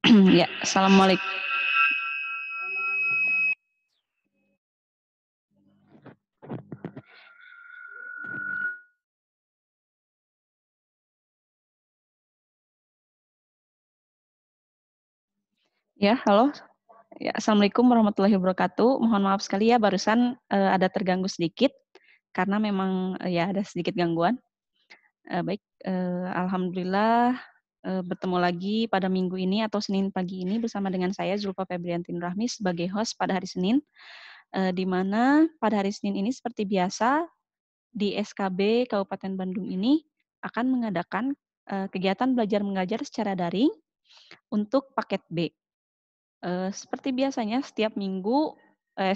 Ya, assalamualaikum. Ya, halo. Ya, assalamualaikum warahmatullahi wabarakatuh. Mohon maaf sekali ya, barusan ada terganggu sedikit karena memang ya ada sedikit gangguan. Baik, alhamdulillah bertemu lagi pada minggu ini atau Senin pagi ini bersama dengan saya Zulfa Febrianti Rahmi sebagai host pada hari Senin, di mana pada hari Senin ini seperti biasa di SKB Kabupaten Bandung ini akan mengadakan kegiatan belajar mengajar secara daring untuk paket B. Seperti biasanya setiap minggu,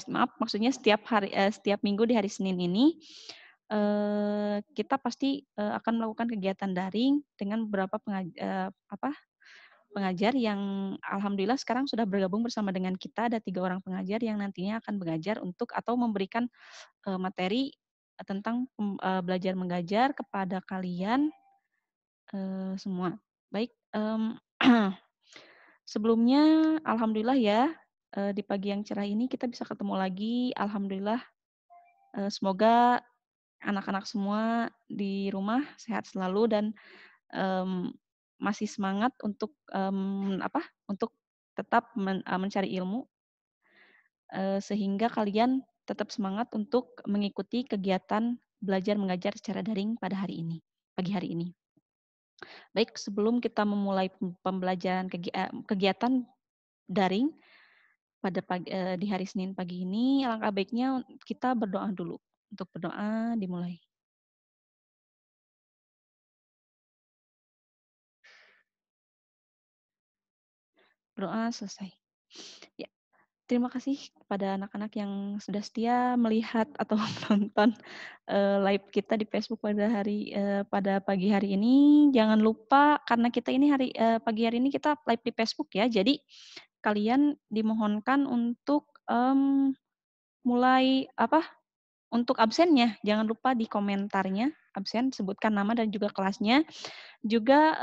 maaf maksudnya setiap minggu di hari Senin ini, kita pasti, akan melakukan kegiatan daring dengan beberapa pengajar yang alhamdulillah sekarang sudah bergabung bersama dengan kita, ada 3 orang pengajar yang nantinya akan mengajar untuk atau memberikan, materi, tentang belajar mengajar kepada kalian, semua. Baik, sebelumnya alhamdulillah ya, di pagi yang cerah ini kita bisa ketemu lagi, alhamdulillah, semoga anak-anak semua di rumah sehat selalu dan, mmm, masih semangat untuk tetap mencari ilmu, sehingga kalian tetap semangat untuk mengikuti kegiatan belajar mengajar secara daring pada hari ini, pagi hari ini. Baik, sebelum kita memulai pembelajaran kegiatan daring di hari Senin pagi ini, alangkah baiknya kita berdoa dulu. Untuk berdoa dimulai. Berdoa selesai. Ya, terima kasih kepada anak-anak yang sudah setia melihat atau menonton, live kita di Facebook pada pagi hari ini. Jangan lupa karena kita ini pagi hari ini kita live di Facebook ya, jadi kalian dimohonkan untuk, mulai untuk absennya, jangan lupa di komentarnya absen, sebutkan nama dan juga kelasnya. Juga,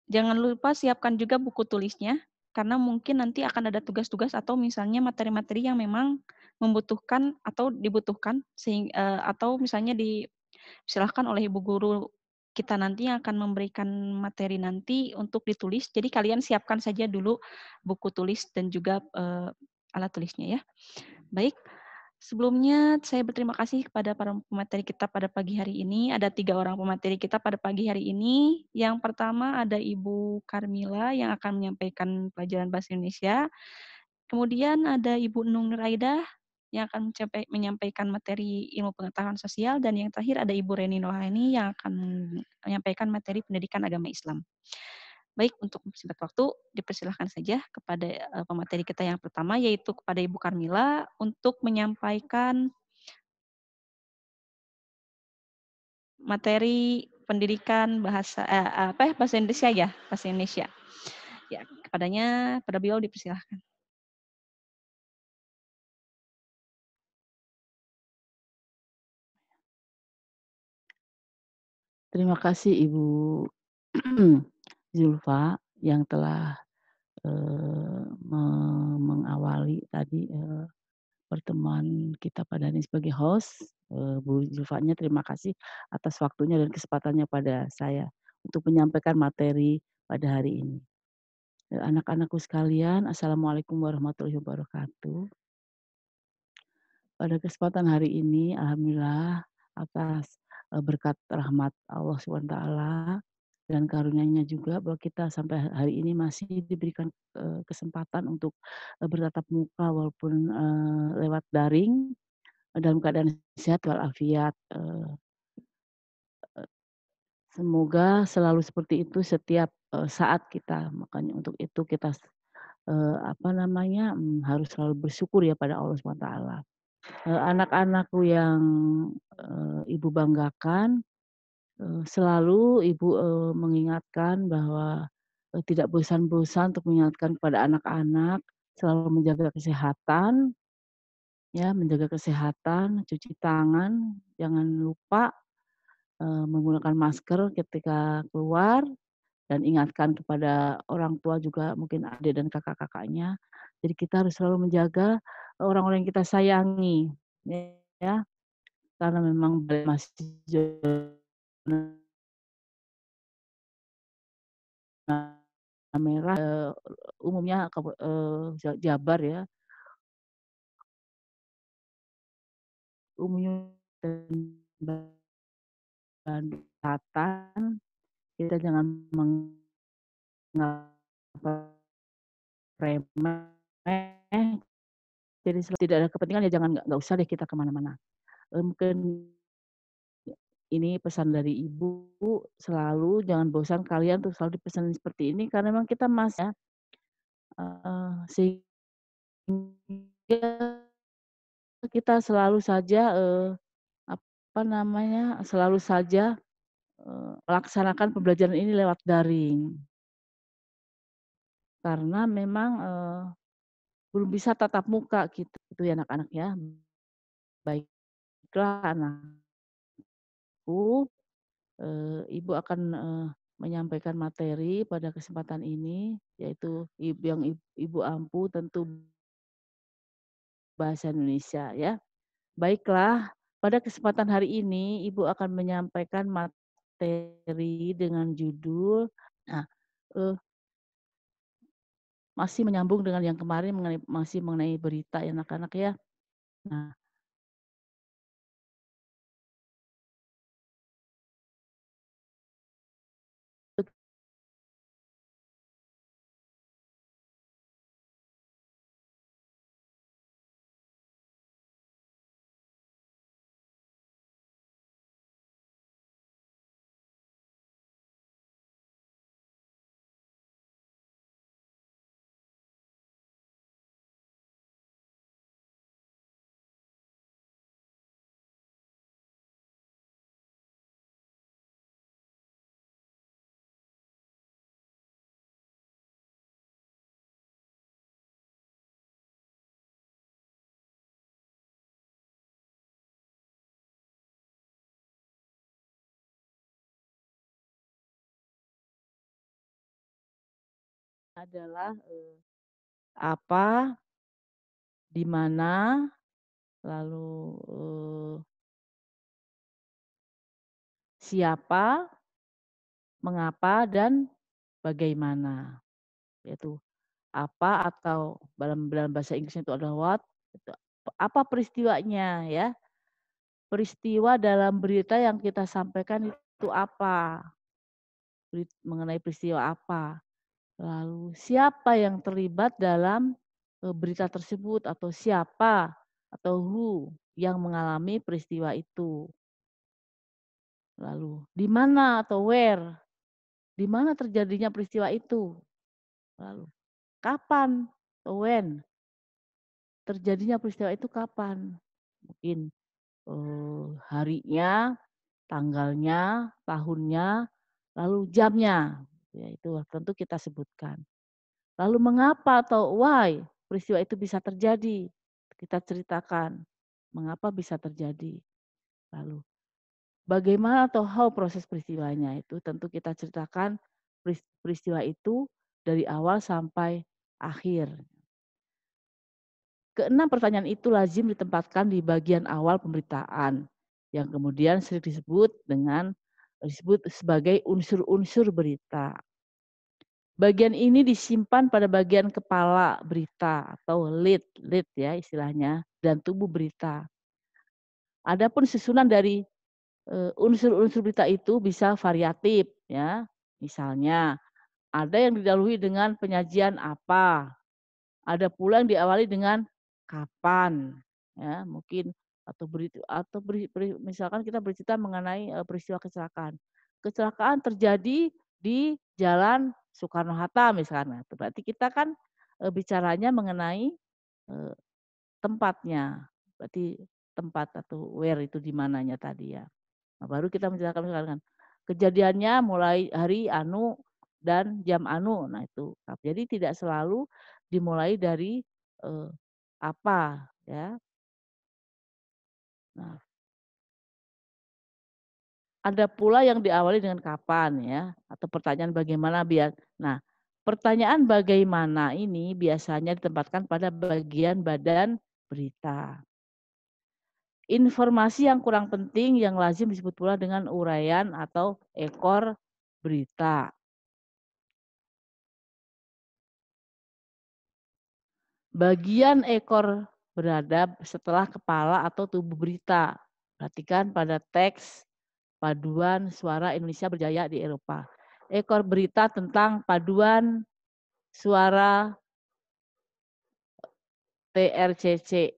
jangan lupa siapkan juga buku tulisnya, karena mungkin nanti akan ada tugas-tugas atau misalnya materi-materi yang memang membutuhkan atau dibutuhkan atau misalnya disilahkan oleh ibu guru kita nanti yang akan memberikan materi nanti untuk ditulis. Jadi kalian siapkan saja dulu buku tulis dan juga, alat tulisnya ya. Baik, sebelumnya saya berterima kasih kepada para pemateri kita pada pagi hari ini. Ada 3 orang pemateri kita pada pagi hari ini. Yang pertama ada Ibu Karmila yang akan menyampaikan pelajaran Bahasa Indonesia. Kemudian ada Ibu Nung Nuraidah yang akan menyampaikan materi ilmu pengetahuan sosial. Dan yang terakhir ada Ibu Reni Nohani yang akan menyampaikan materi pendidikan agama Islam. Baik, untuk mempersingkat waktu, dipersilahkan saja kepada pemateri kita yang pertama, yaitu kepada Ibu Karmila untuk menyampaikan materi pendidikan bahasa Indonesia ya, bahasa Indonesia. Ya, pada beliau dipersilahkan. Terima kasih Ibu Zulfa yang telah mengawali tadi pertemuan kita pada ini sebagai host. Bu Zulfanya terima kasih atas waktunya dan kesempatannya pada saya untuk menyampaikan materi pada hari ini. Anak-anakku sekalian, Assalamualaikum warahmatullahi wabarakatuh. Pada kesempatan hari ini, alhamdulillah atas berkat rahmat Allah SWT dan karunia-Nya juga bahwa kita sampai hari ini masih diberikan kesempatan untuk bertatap muka walaupun lewat daring dalam keadaan sehat walafiat. Semoga selalu seperti itu setiap saat kita. Makanya untuk itu kita harus selalu bersyukur ya pada Allah SWT. Anak-anakku yang Ibu banggakan, selalu Ibu mengingatkan bahwa tidak bosan-bosan untuk mengingatkan kepada anak-anak selalu menjaga kesehatan, ya, menjaga kesehatan, cuci tangan, jangan lupa menggunakan masker ketika keluar, dan ingatkan kepada orang tua juga mungkin adik dan kakak-kakaknya. Jadi kita harus selalu menjaga orang-orang yang kita sayangi, ya, karena memang masih zona merah, umumnya Jabar ya, umumnya dan Bandung Selatan, kita jangan menganggap remeh, jadi tidak ada kepentingan ya jangan nggak usah deh kita ke mana-mana. Mungkin ini pesan dari ibu, selalu jangan bosan kalian tuh selalu dipesanin seperti ini karena memang kita ya, sehingga kita selalu saja, apa namanya, selalu saja, melaksanakan pembelajaran ini lewat daring. Karena memang, belum bisa tatap muka gitu ya anak-anak ya. Baiklah anakku, Ibu akan, menyampaikan materi pada kesempatan ini, yaitu yang Ibu ampu tentu bahasa Indonesia ya. Baiklah, pada kesempatan hari ini Ibu akan menyampaikan materi dengan judul nah, eee, masih menyambung dengan yang kemarin masih mengenai berita ya anak-anak ya. Nah, adalah, apa, di mana, lalu, siapa, mengapa, dan bagaimana. Yaitu apa atau dalam dalam bahasa Inggrisnya itu adalah what, itu apa peristiwanya ya, peristiwa dalam berita yang kita sampaikan itu apa, mengenai peristiwa apa, lalu siapa yang terlibat dalam, berita tersebut atau siapa atau who yang mengalami peristiwa itu, lalu di mana atau where, di mana terjadinya peristiwa itu, lalu kapan atau when terjadinya peristiwa itu kapan, mungkin, harinya, tanggalnya, tahunnya, lalu jamnya, ya itu tentu kita sebutkan. Lalu mengapa atau why peristiwa itu bisa terjadi, kita ceritakan mengapa bisa terjadi. Lalu bagaimana atau how proses peristiwanya itu tentu kita ceritakan peristiwa itu dari awal sampai akhir. Keenam pertanyaan itu lazim ditempatkan di bagian awal pemberitaan, yang kemudian sering disebut sebagai unsur-unsur berita. Bagian ini disimpan pada bagian kepala berita atau lead ya istilahnya, dan tubuh berita. Adapun susunan dari, unsur-unsur berita itu bisa variatif ya. Misalnya, ada yang didahului dengan penyajian apa, ada pula yang diawali dengan kapan, ya mungkin atau misalkan kita bercerita mengenai, peristiwa kecelakaan. Kecelakaan terjadi di Jalan Soekarno-Hatta misalnya, itu berarti kita kan, bicaranya mengenai, eee, tempatnya, berarti tempat atau where itu di mananya tadi ya. Nah baru kita menceritakan misalkan, kejadiannya mulai hari anu dan jam anu, nah itu. Jadi tidak selalu dimulai dari, eee, apa ya. Nah ada pula yang diawali dengan kapan ya, atau pertanyaan bagaimana biar nah, pertanyaan bagaimana ini biasanya ditempatkan pada bagian badan berita. Informasi yang kurang penting yang lazim disebut pula dengan uraian atau ekor berita. Bagian ekor berada setelah kepala atau tubuh berita. Perhatikan pada teks paduan suara Indonesia berjaya di Eropa. Ekor berita tentang paduan suara TRCC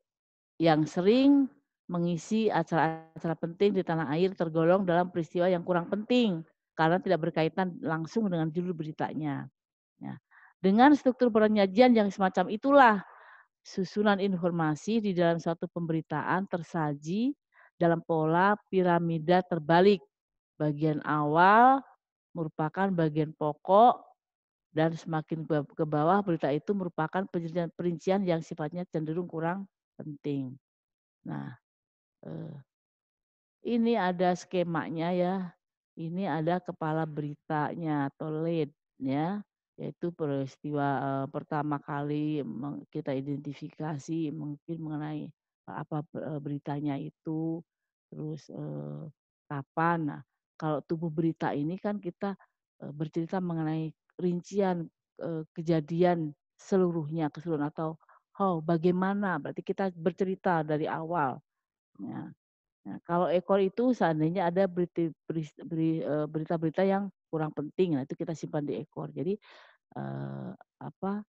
yang sering mengisi acara-acara penting di tanah air tergolong dalam peristiwa yang kurang penting karena tidak berkaitan langsung dengan judul beritanya. Ya. Dengan struktur penyajian yang semacam itulah susunan informasi di dalam suatu pemberitaan tersaji dalam pola piramida terbalik. Bagian awal merupakan bagian pokok dan semakin ke bawah berita itu merupakan perincian yang sifatnya cenderung kurang penting. Nah, eee, ini ada skemanya ya. Ini ada kepala beritanya atau lead ya, yaitu peristiwa, pertama kali kita identifikasi mungkin mengenai apa, beritanya itu, terus, kapan. Nah, kalau tubuh berita ini kan kita, bercerita mengenai rincian, kejadian seluruhnya, keseluruhan atau, oh bagaimana, berarti kita bercerita dari awal, ya. Nah, kalau ekor itu seandainya ada berita-berita yang kurang penting, nah itu kita simpan di ekor. Jadi, eee, apa,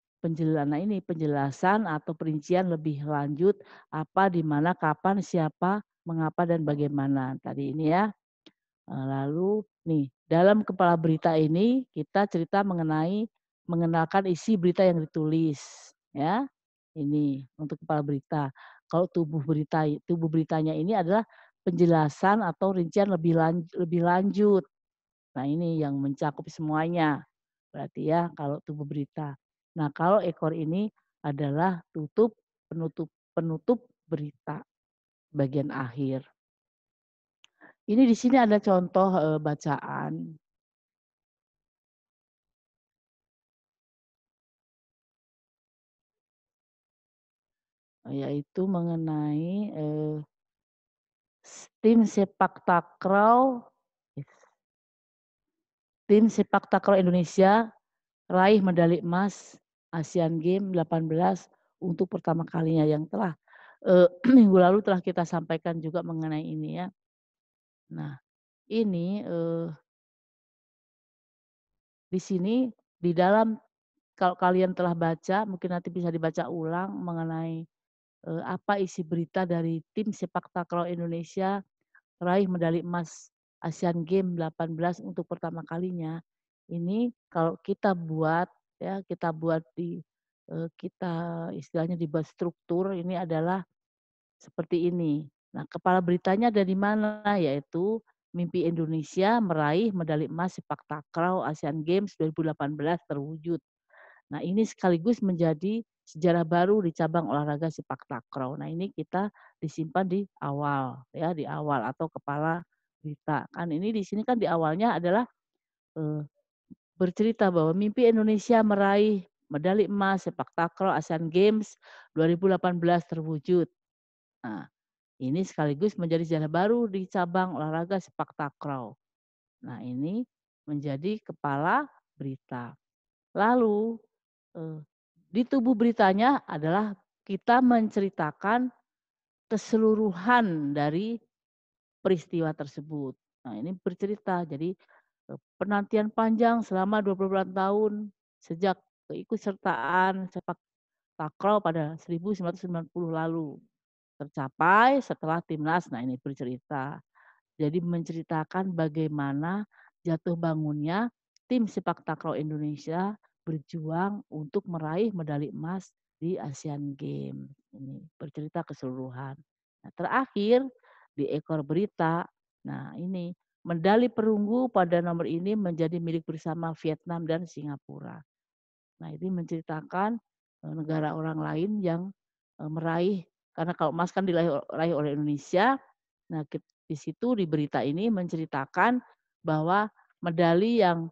nah ini penjelasan atau perincian lebih lanjut, apa, di mana, kapan, siapa, mengapa, dan bagaimana. Tadi ini ya. Lalu nih, dalam kepala berita ini kita cerita mengenalkan isi berita yang ditulis, ya. Ini untuk kepala berita. Kalau tubuh beritanya ini adalah penjelasan atau rincian lebih lanjut. Nah, ini yang mencakup semuanya, berarti ya kalau tubuh berita. Nah, kalau ekor ini adalah penutup berita, bagian akhir. Ini di sini ada contoh, bacaan. Yaitu mengenai, tim sepak takraw tim sepak takraw Indonesia raih medali emas Asian Games 18 untuk pertama kalinya yang telah, minggu lalu telah kita sampaikan juga mengenai ini ya. Nah ini, di sini di dalam kalau kalian telah baca mungkin nanti bisa dibaca ulang mengenai, apa isi berita dari tim sepak takraw Indonesia raih medali emas Asian Games 18 untuk pertama kalinya. Ini kalau kita buat ya, kita buat kita istilahnya dibuat struktur ini adalah seperti ini. Nah, kepala beritanya ada di mana? Yaitu mimpi Indonesia meraih medali emas sepak takraw Asian Games 2018 terwujud. Nah, ini sekaligus menjadi sejarah baru di cabang olahraga sepak takraw. Nah, ini kita disimpan di awal ya, di awal atau kepala berita. Kan ini di sini kan di awalnya adalah, eee, bercerita bahwa mimpi Indonesia meraih medali emas sepak takraw Asian Games 2018 terwujud. Nah, ini sekaligus menjadi sejarah baru di cabang olahraga sepak takraw. Nah, ini menjadi kepala berita. Lalu, eee, di tubuh beritanya adalah kita menceritakan keseluruhan dari peristiwa tersebut. Nah, ini bercerita jadi, penantian panjang selama 28 tahun sejak keikutsertaan sepak takraw pada 1990 lalu tercapai setelah timnas. Nah, ini bercerita. Jadi menceritakan bagaimana jatuh bangunnya tim sepak takraw Indonesia berjuang untuk meraih medali emas di Asian Games. Ini bercerita keseluruhan. Nah, terakhir di ekor berita, nah ini medali perunggu pada nomor ini menjadi milik bersama Vietnam dan Singapura. Nah, ini menceritakan, negara orang lain yang, meraih karena kalau emas kan raih oleh Indonesia, nah Di situ di berita ini menceritakan bahwa medali yang,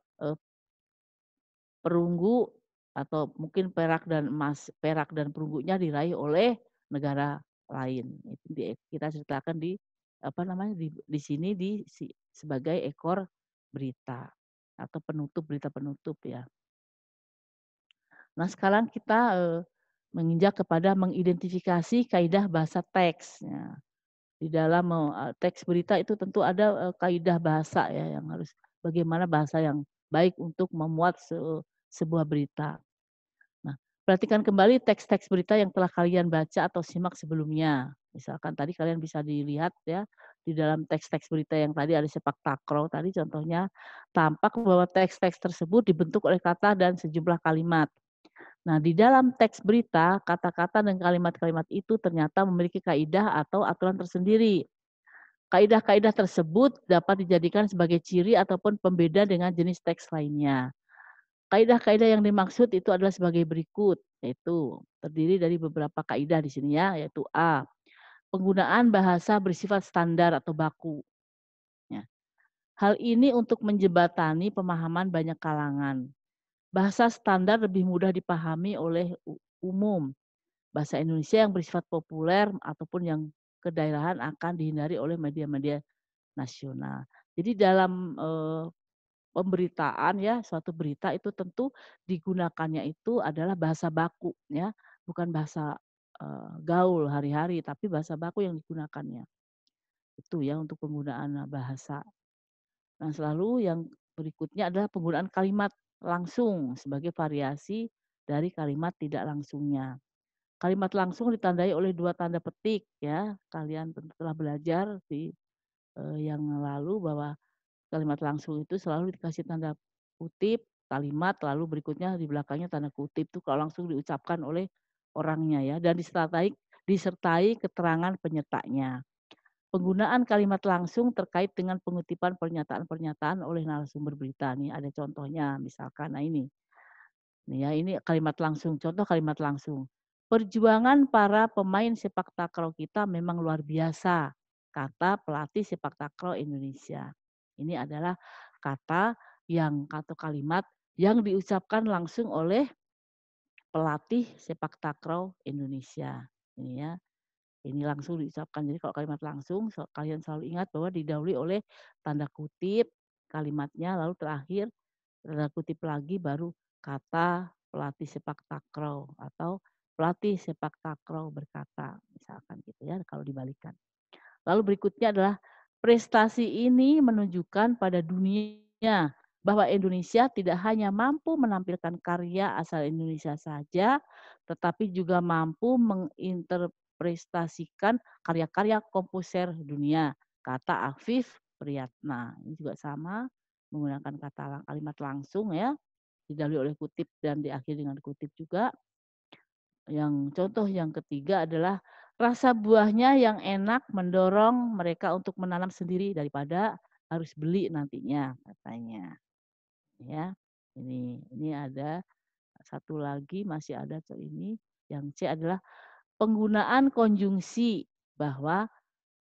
perunggu atau mungkin perak dan perunggunya diraih oleh negara lain. Itu kita ceritakan di, apa namanya, di sini sebagai ekor berita atau penutup, berita penutup ya. Nah sekarang kita, menginjak kepada mengidentifikasi kaidah bahasa teks. Ya, di dalam teks berita itu tentu ada, kaidah bahasa ya yang harus bagaimana bahasa yang baik untuk memuat sebuah berita. Nah, perhatikan kembali teks-teks berita yang telah kalian baca atau simak sebelumnya. Misalkan tadi kalian bisa dilihat ya, di dalam teks-teks berita yang tadi ada sepak takraw tadi contohnya, tampak bahwa teks-teks tersebut dibentuk oleh kata dan sejumlah kalimat. Nah, di dalam teks berita, kata-kata dan kalimat-kalimat itu ternyata memiliki kaidah atau aturan tersendiri. Kaidah-kaidah tersebut dapat dijadikan sebagai ciri ataupun pembeda dengan jenis teks lainnya. Kaidah-kaidah yang dimaksud itu adalah sebagai berikut, yaitu terdiri dari beberapa kaidah di sini ya, yaitu A, penggunaan bahasa bersifat standar atau baku, ya. Hal ini untuk menjembatani pemahaman banyak kalangan. Bahasa standar lebih mudah dipahami oleh umum. Bahasa Indonesia yang bersifat populer ataupun yang kedaerahan akan dihindari oleh media-media nasional. Jadi dalam, pemberitaan ya, suatu berita itu tentu digunakannya itu adalah bahasa baku ya, bukan bahasa, gaul hari-hari, tapi bahasa baku yang digunakannya. Itu ya untuk penggunaan, bahasa. Nah selalu yang berikutnya adalah penggunaan kalimat langsung sebagai variasi dari kalimat tidak langsungnya. Kalimat langsung ditandai oleh 2 tanda petik ya, kalian tentu telah belajar di, yang lalu bahwa kalimat langsung itu selalu dikasih tanda kutip, kalimat, lalu berikutnya di belakangnya tanda kutip tuh kalau langsung diucapkan oleh orangnya ya, dan disertai keterangan penyertanya. Penggunaan kalimat langsung terkait dengan pengutipan pernyataan-pernyataan oleh narasumber berita nih, ada contohnya misalkan, nah ini. Nih ya, ini kalimat langsung, contoh kalimat langsung. "Perjuangan para pemain sepak takraw kita memang luar biasa," kata pelatih sepak takraw Indonesia. Ini adalah kata atau kalimat yang diucapkan langsung oleh pelatih sepak takraw Indonesia. Ini ya, ini langsung diucapkan. Jadi kalau kalimat langsung kalian selalu ingat bahwa didahului oleh tanda kutip kalimatnya, lalu terakhir tanda kutip lagi baru kata pelatih sepak takraw atau pelatih sepak takraw berkata, misalkan gitu ya kalau dibalikan. Lalu berikutnya adalah prestasi ini menunjukkan pada dunia bahwa Indonesia tidak hanya mampu menampilkan karya asal Indonesia saja, tetapi juga mampu menginterpretasikan karya-karya komposer dunia, kata Afif Priyatna. Ini juga sama menggunakan kalimat langsung ya, didahului oleh kutip dan diakhiri dengan kutip juga. Yang contoh yang ketiga adalah rasa buahnya yang enak mendorong mereka untuk menanam sendiri daripada harus beli nantinya katanya, ya. Ini ada satu lagi masih ada ini, yang C adalah penggunaan konjungsi bahwa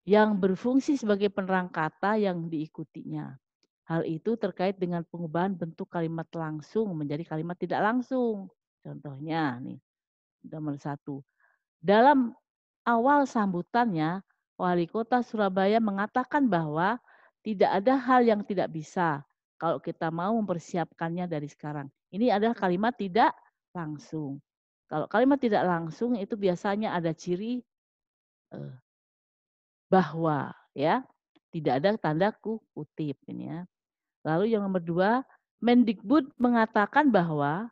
yang berfungsi sebagai penerang kata yang diikutinya. Hal itu terkait dengan pengubahan bentuk kalimat langsung menjadi kalimat tidak langsung. Contohnya nih, nomor satu. Dalam awal sambutannya, Wali Kota Surabaya mengatakan bahwa tidak ada hal yang tidak bisa kalau kita mau mempersiapkannya dari sekarang. Ini adalah kalimat tidak langsung. Kalau kalimat tidak langsung itu biasanya ada ciri, eee, bahwa ya, tidak ada tanda kutip ini ya. Lalu yang nomor 2, Mendikbud mengatakan bahwa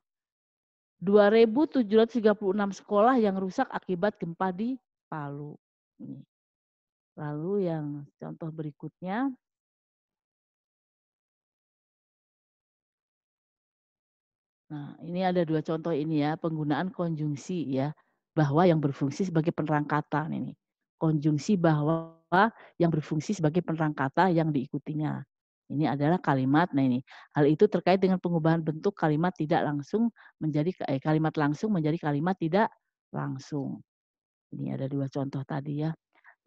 2.736 sekolah yang rusak akibat gempa di Palu. Ini. Lalu yang contoh berikutnya, nah ini ada 2 contoh ini ya, penggunaan konjungsi ya, bahwa yang berfungsi sebagai penerang kata ini. Konjungsi bahwa yang berfungsi sebagai penerang kata yang diikutinya. Ini adalah kalimat, nah ini, hal itu terkait dengan pengubahan bentuk kalimat tidak langsung menjadi kalimat langsung menjadi kalimat tidak langsung. Ini ada 2 contoh tadi ya.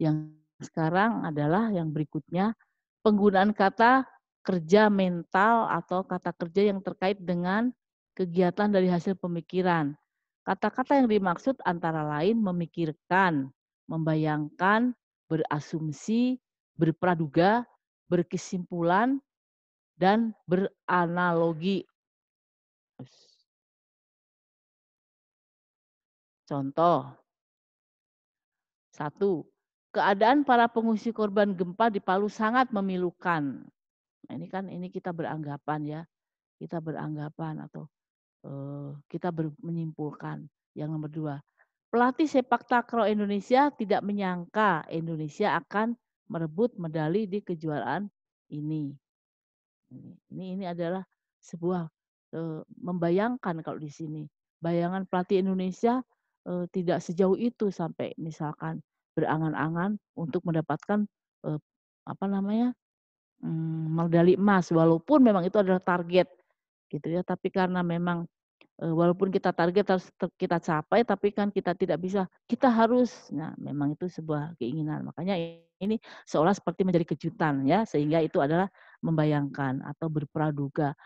Yang Sekarang adalah yang berikutnya, penggunaan kata kerja mental atau kata kerja yang terkait dengan kegiatan dari hasil pemikiran. Kata-kata yang dimaksud antara lain memikirkan, membayangkan, berasumsi, berpraduga, berkesimpulan, dan beranalogi. Contoh, satu, keadaan para pengungsi korban gempa di Palu sangat memilukan. Nah, ini kita beranggapan ya, kita beranggapan atau, kita menyimpulkan. Yang nomor 2, pelatih sepak takraw Indonesia tidak menyangka Indonesia akan merebut medali di kejuaraan ini. Ini adalah sebuah, membayangkan kalau di sini. Bayangan pelatih Indonesia, tidak sejauh itu sampai misalkan berangan-angan untuk mendapatkan, eee, apa namanya, medali emas walaupun memang itu adalah target gitu ya, tapi karena memang, walaupun kita target harus kita capai, tapi kan kita tidak bisa, kita harus. Nah, memang itu sebuah keinginan. Makanya ini seolah seperti menjadi kejutan ya, sehingga itu adalah membayangkan atau berpraduga.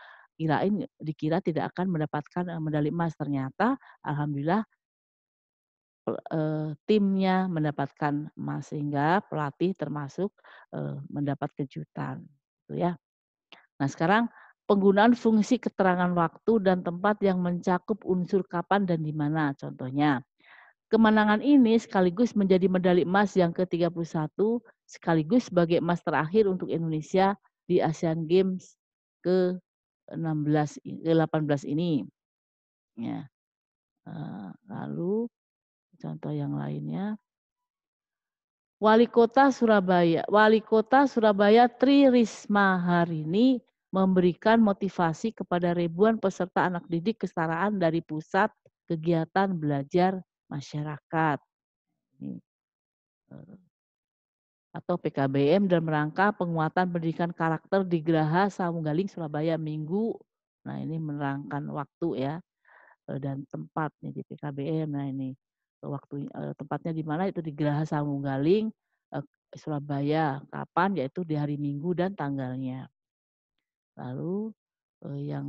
Dikira tidak akan mendapatkan, medali emas, ternyata alhamdulillah, timnya mendapatkan emas, sehingga pelatih termasuk, mendapat kejutan, gitu ya. Nah, sekarang penggunaan fungsi keterangan waktu dan tempat yang mencakup unsur kapan dan di mana. Contohnya, kemenangan ini sekaligus menjadi medali emas yang ke-31 sekaligus sebagai emas terakhir untuk Indonesia di Asian Games ke-18 ini, ya. Lalu contoh yang lainnya, Wali Kota Surabaya Tri Risma hari ini memberikan motivasi kepada ribuan peserta anak didik kesetaraan dari Pusat Kegiatan Belajar Masyarakat, ini, atau PKBM, dalam rangka penguatan pendidikan karakter di Geraha Samunggaling Surabaya Minggu. Nah, ini menerangkan waktu ya, dan tempat nih di PKBM. Nah, ini tempatnya di mana, itu di Geraha Samunggaling, eee, Surabaya. Kapan? Yaitu di hari Minggu dan tanggalnya. Lalu, yang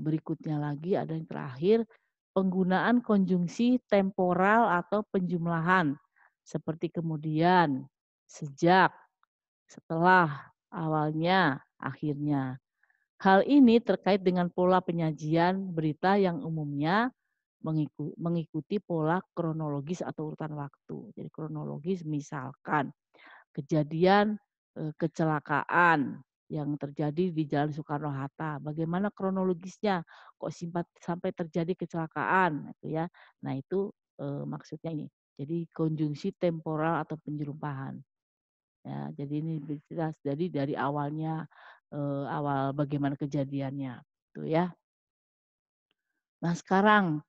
berikutnya lagi ada yang terakhir, penggunaan konjungsi temporal atau penjumlahan seperti kemudian, sejak, setelah, awalnya, akhirnya. Hal ini terkait dengan pola penyajian berita yang umumnya mengikuti pola kronologis atau urutan waktu. Jadi kronologis, misalkan kejadian, kecelakaan yang terjadi di Jalan Soekarno-Hatta, bagaimana kronologisnya, kok sampai terjadi kecelakaan, gitu ya. Nah itu, maksudnya ini. Jadi konjungsi temporal atau penjerumpahan. Ya, jadi ini jelas, jadi dari awalnya, awal bagaimana kejadiannya, gitu ya. Nah sekarang,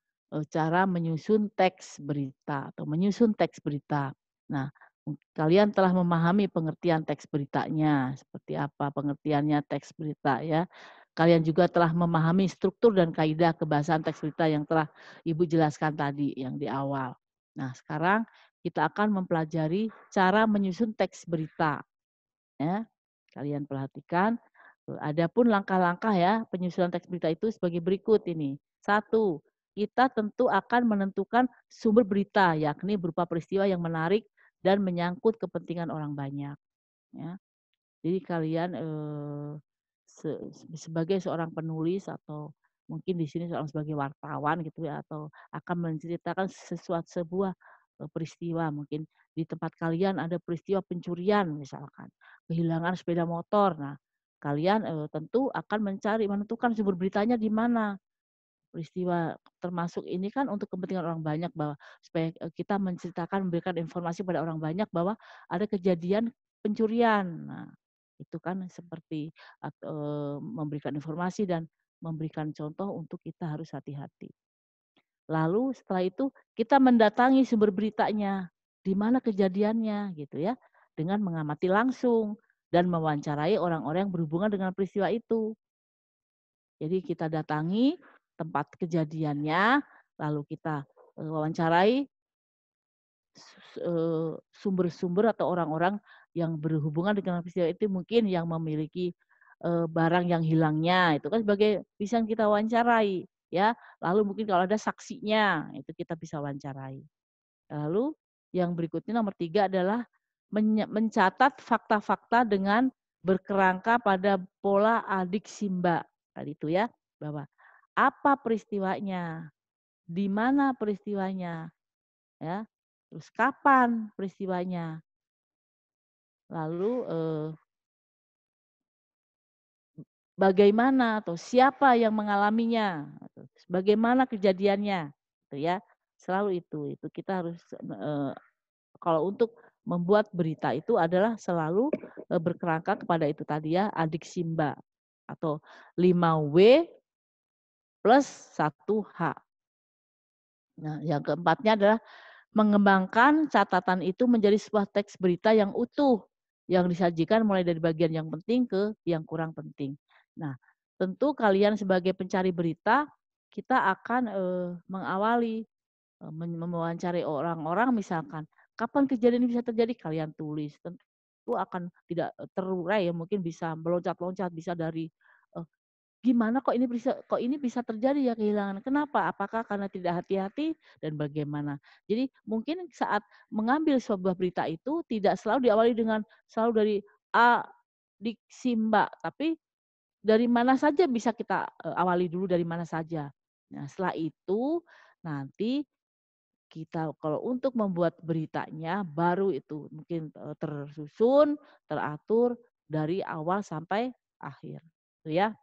cara menyusun teks berita atau menyusun teks berita. Nah, kalian telah memahami pengertian teks beritanya, seperti apa pengertiannya teks berita ya. Kalian juga telah memahami struktur dan kaidah kebahasaan teks berita yang telah Ibu jelaskan tadi yang di awal. Nah sekarang kita akan mempelajari cara menyusun teks berita. Ya, kalian perhatikan, adapun langkah-langkah ya penyusunan teks berita itu sebagai berikut ini. Satu, kita tentu akan menentukan sumber berita, yakni berupa peristiwa yang menarik dan menyangkut kepentingan orang banyak, ya. Jadi kalian, se sebagai seorang penulis atau mungkin di sini sebagai wartawan gitu ya, atau akan menceritakan sebuah, peristiwa. Mungkin di tempat kalian ada peristiwa pencurian misalkan, kehilangan sepeda motor. Nah, kalian, tentu akan menentukan sumber beritanya di mana. Peristiwa termasuk ini kan untuk kepentingan orang banyak, bahwa supaya, kita menceritakan, memberikan informasi pada orang banyak bahwa ada kejadian pencurian. Nah, itu kan seperti memberikan informasi dan memberikan contoh untuk kita harus hati-hati. Lalu setelah itu kita mendatangi sumber beritanya, di mana kejadiannya gitu ya, dengan mengamati langsung dan mewawancarai orang-orang yang berhubungan dengan peristiwa itu. Jadi kita datangi tempat kejadiannya, lalu kita, wawancarai sumber-sumber atau orang-orang yang berhubungan dengan peristiwa itu mungkin yang memiliki, barang yang hilangnya, itu kan sebagai bisa kita wawancarai, ya. Lalu mungkin kalau ada saksinya, itu kita bisa wawancarai. Lalu yang berikutnya nomor 3 adalah mencatat fakta-fakta dengan berkerangka pada pola adik simba, tadi itu ya, bahwa apa peristiwanya, di mana peristiwanya, ya, terus kapan peristiwanya, lalu, bagaimana atau siapa yang mengalaminya, gitu, bagaimana kejadiannya, gitu ya. Selalu itu kita harus, kalau untuk membuat berita itu adalah selalu, berkerangka kepada itu tadi ya, adik simba atau 5W plus 1H. Nah, yang keempatnya adalah mengembangkan catatan itu menjadi sebuah teks berita yang utuh, yang disajikan mulai dari bagian yang penting ke yang kurang penting. Nah, tentu kalian sebagai pencari berita, kita akan, mengawali, mewawancari orang-orang misalkan, kapan kejadian ini bisa terjadi? Kalian tulis, tentu akan tidak, terurai ya, mungkin bisa meloncat-loncat, bisa dari, gimana kok ini bisa terjadi ya kehilangan, kenapa? Apakah karena tidak hati-hati dan bagaimana? Jadi mungkin saat mengambil sebuah berita itu tidak selalu diawali dengan selalu dari A, diksi Mbak, tapi dari mana saja bisa kita, awali dulu dari mana saja. Nah setelah itu nanti kita kalau untuk membuat beritanya baru itu mungkin, tersusun, teratur dari awal sampai akhir, itu ya.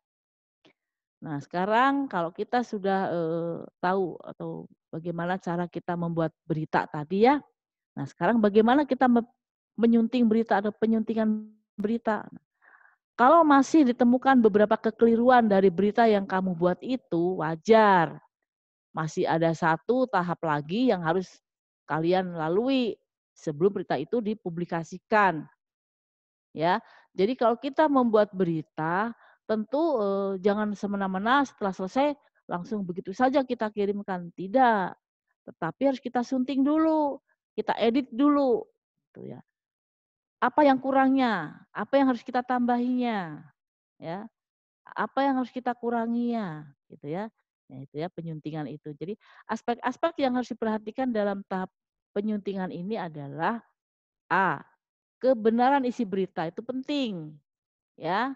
Nah, sekarang kalau kita sudah, tahu atau bagaimana cara kita membuat berita tadi ya. Nah, sekarang bagaimana kita menyunting berita atau penyuntingan berita. Kalau masih ditemukan beberapa kekeliruan dari berita yang kamu buat itu, wajar. Masih ada satu tahap lagi yang harus kalian lalui sebelum berita itu dipublikasikan. Ya. Jadi kalau kita membuat berita, tentu, jangan semena-mena setelah selesai langsung begitu saja kita kirimkan, tidak. Tetapi harus kita sunting dulu, kita edit dulu, gitu ya. Apa yang kurangnya, apa yang harus kita tambahinya, ya, apa yang harus kita kuranginya, gitu ya. Nah itu ya penyuntingan itu. Jadi aspek-aspek yang harus diperhatikan dalam tahap penyuntingan ini adalah A, kebenaran isi berita itu penting, ya.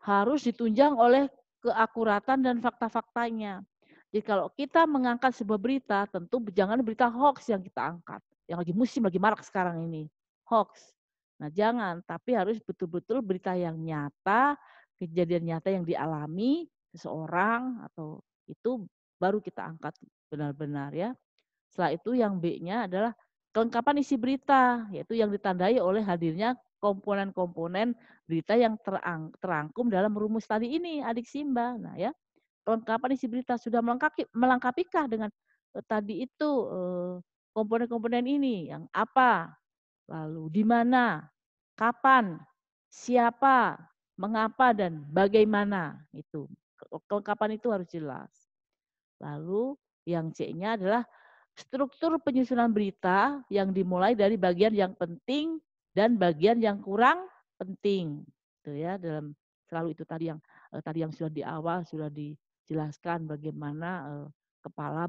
Harus ditunjang oleh keakuratan dan fakta-faktanya. Jadi kalau kita mengangkat sebuah berita, tentu jangan berita hoax yang kita angkat, yang lagi musim, lagi marak sekarang ini, hoax. Nah jangan, tapi harus betul-betul berita yang nyata, kejadian nyata yang dialami seseorang atau itu baru kita angkat benar-benar ya. Setelah itu yang B-nya adalah kelengkapan isi berita, yaitu yang ditandai oleh hadirnya komponen-komponen berita yang terangkum dalam rumus tadi ini, adik Simba. Nah ya, kelengkapan isi berita sudah melengkapikah dengan, tadi itu, komponen-komponen ini, yang apa, lalu di mana, kapan, siapa, mengapa, dan bagaimana, itu. Kelengkapan itu harus jelas. Lalu yang C-nya adalah struktur penyusunan berita yang dimulai dari bagian yang penting dan bagian yang kurang penting. Itu ya dalam selalu itu tadi yang sudah di awal sudah dijelaskan bagaimana, kepala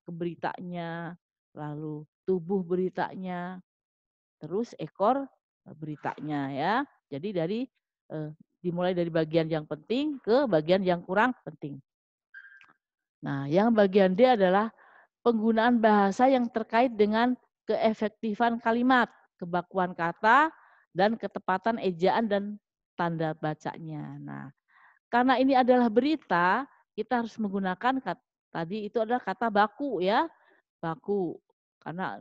beritanya, lalu tubuh beritanya, terus ekor, beritanya ya. Jadi eee, dimulai dari bagian yang penting ke bagian yang kurang penting. Nah, yang bagian D adalah penggunaan bahasa yang terkait dengan keefektifan kalimat, kebakuan kata, dan ketepatan ejaan dan tanda bacanya. Nah, karena ini adalah berita, kita harus menggunakan tadi itu adalah kata baku ya, baku. Karena,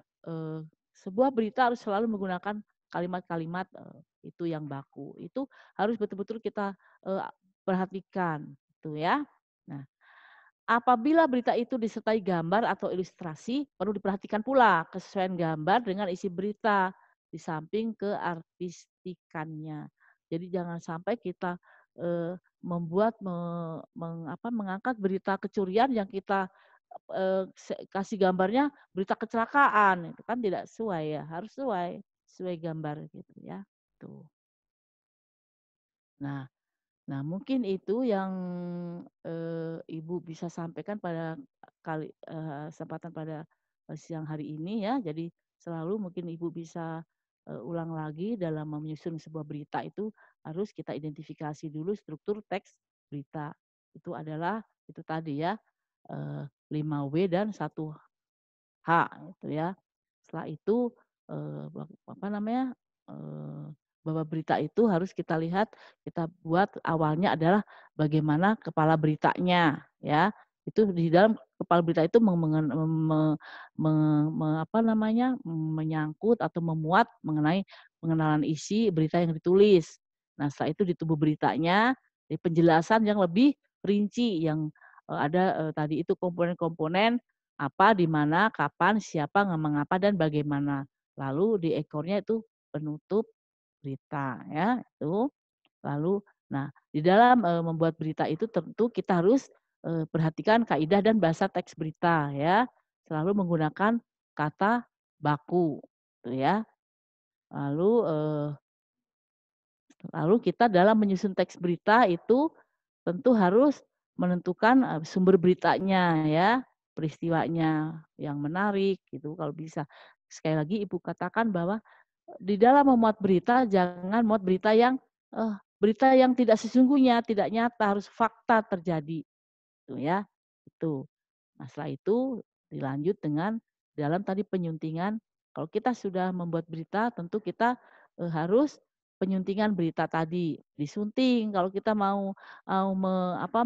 sebuah berita harus selalu menggunakan kalimat-kalimat, itu yang baku. Itu harus betul-betul kita, perhatikan, itu ya. Nah, apabila berita itu disertai gambar atau ilustrasi, perlu diperhatikan pula kesesuaian gambar dengan isi berita, di samping keartistikannya. Jadi jangan sampai kita, membuat mengangkat berita kecurian yang kita kasih gambarnya berita kecelakaan, itu kan tidak sesuai ya, harus sesuai gambar gitu ya, tuh. Nah Nah, mungkin itu yang, Ibu bisa sampaikan pada kesempatan pada, siang hari ini ya. Jadi selalu mungkin Ibu bisa, ulang lagi dalam menyusun sebuah berita itu harus kita identifikasi dulu struktur teks berita. Itu adalah itu tadi ya, 5W dan 1H gitu ya. Setelah itu, apa namanya, eee, bahwa berita itu harus kita lihat, kita buat awalnya adalah bagaimana kepala beritanya ya. Itu di dalam kepala berita itu mengen me me me apa namanya, menyangkut atau memuat mengenai pengenalan isi berita yang ditulis. Nah, setelah itu di tubuh beritanya, di penjelasan yang lebih rinci yang, ada, tadi itu komponen-komponen apa, di mana, kapan, siapa, mengapa, dan bagaimana. Lalu di ekornya itu penutup berita ya, itu. Lalu nah di dalam, membuat berita itu tentu kita harus, perhatikan kaidah dan bahasa teks berita ya. Selalu menggunakan kata baku, gitu ya. Lalu, kita dalam menyusun teks berita itu tentu harus menentukan, sumber beritanya ya, peristiwanya yang menarik gitu kalau bisa. Sekali lagi Ibu katakan bahwa di dalam memuat berita jangan muat berita yang tidak sesungguhnya, tidak nyata, harus fakta terjadi, gitu ya, itu. Nah, setelah itu dilanjut dengan dalam tadi penyuntingan, kalau kita sudah membuat berita tentu kita, harus penyuntingan berita tadi, disunting kalau kita mau mau me apa,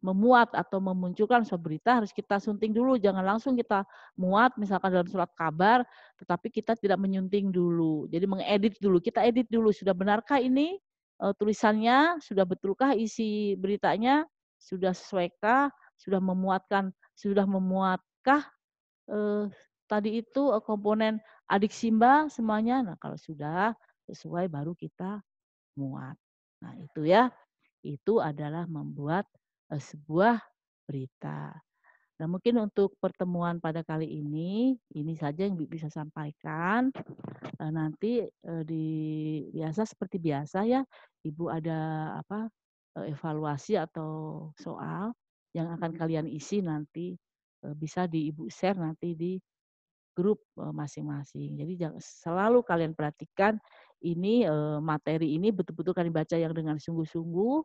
memuat atau memunculkan suatu berita harus kita sunting dulu, jangan langsung kita muat misalkan dalam surat kabar, tetapi kita tidak menyunting dulu. Jadi mengedit dulu, kita edit dulu, sudah benarkah ini, tulisannya, sudah betulkah isi beritanya, sudah sesuaikah, sudah memuatkah, tadi itu, komponen adik simba semuanya. Nah, kalau sudah sesuai baru kita muat. Nah, itu ya. Itu adalah membuat, sebuah berita. Nah, mungkin untuk pertemuan pada kali ini saja yang bisa sampaikan, nanti, biasa seperti biasa ya, Ibu ada apa, evaluasi atau soal yang akan kalian isi nanti, bisa Ibu share nanti di grup, masing-masing. Jadi selalu kalian perhatikan ini, materi ini betul-betul kalian baca yang dengan sungguh-sungguh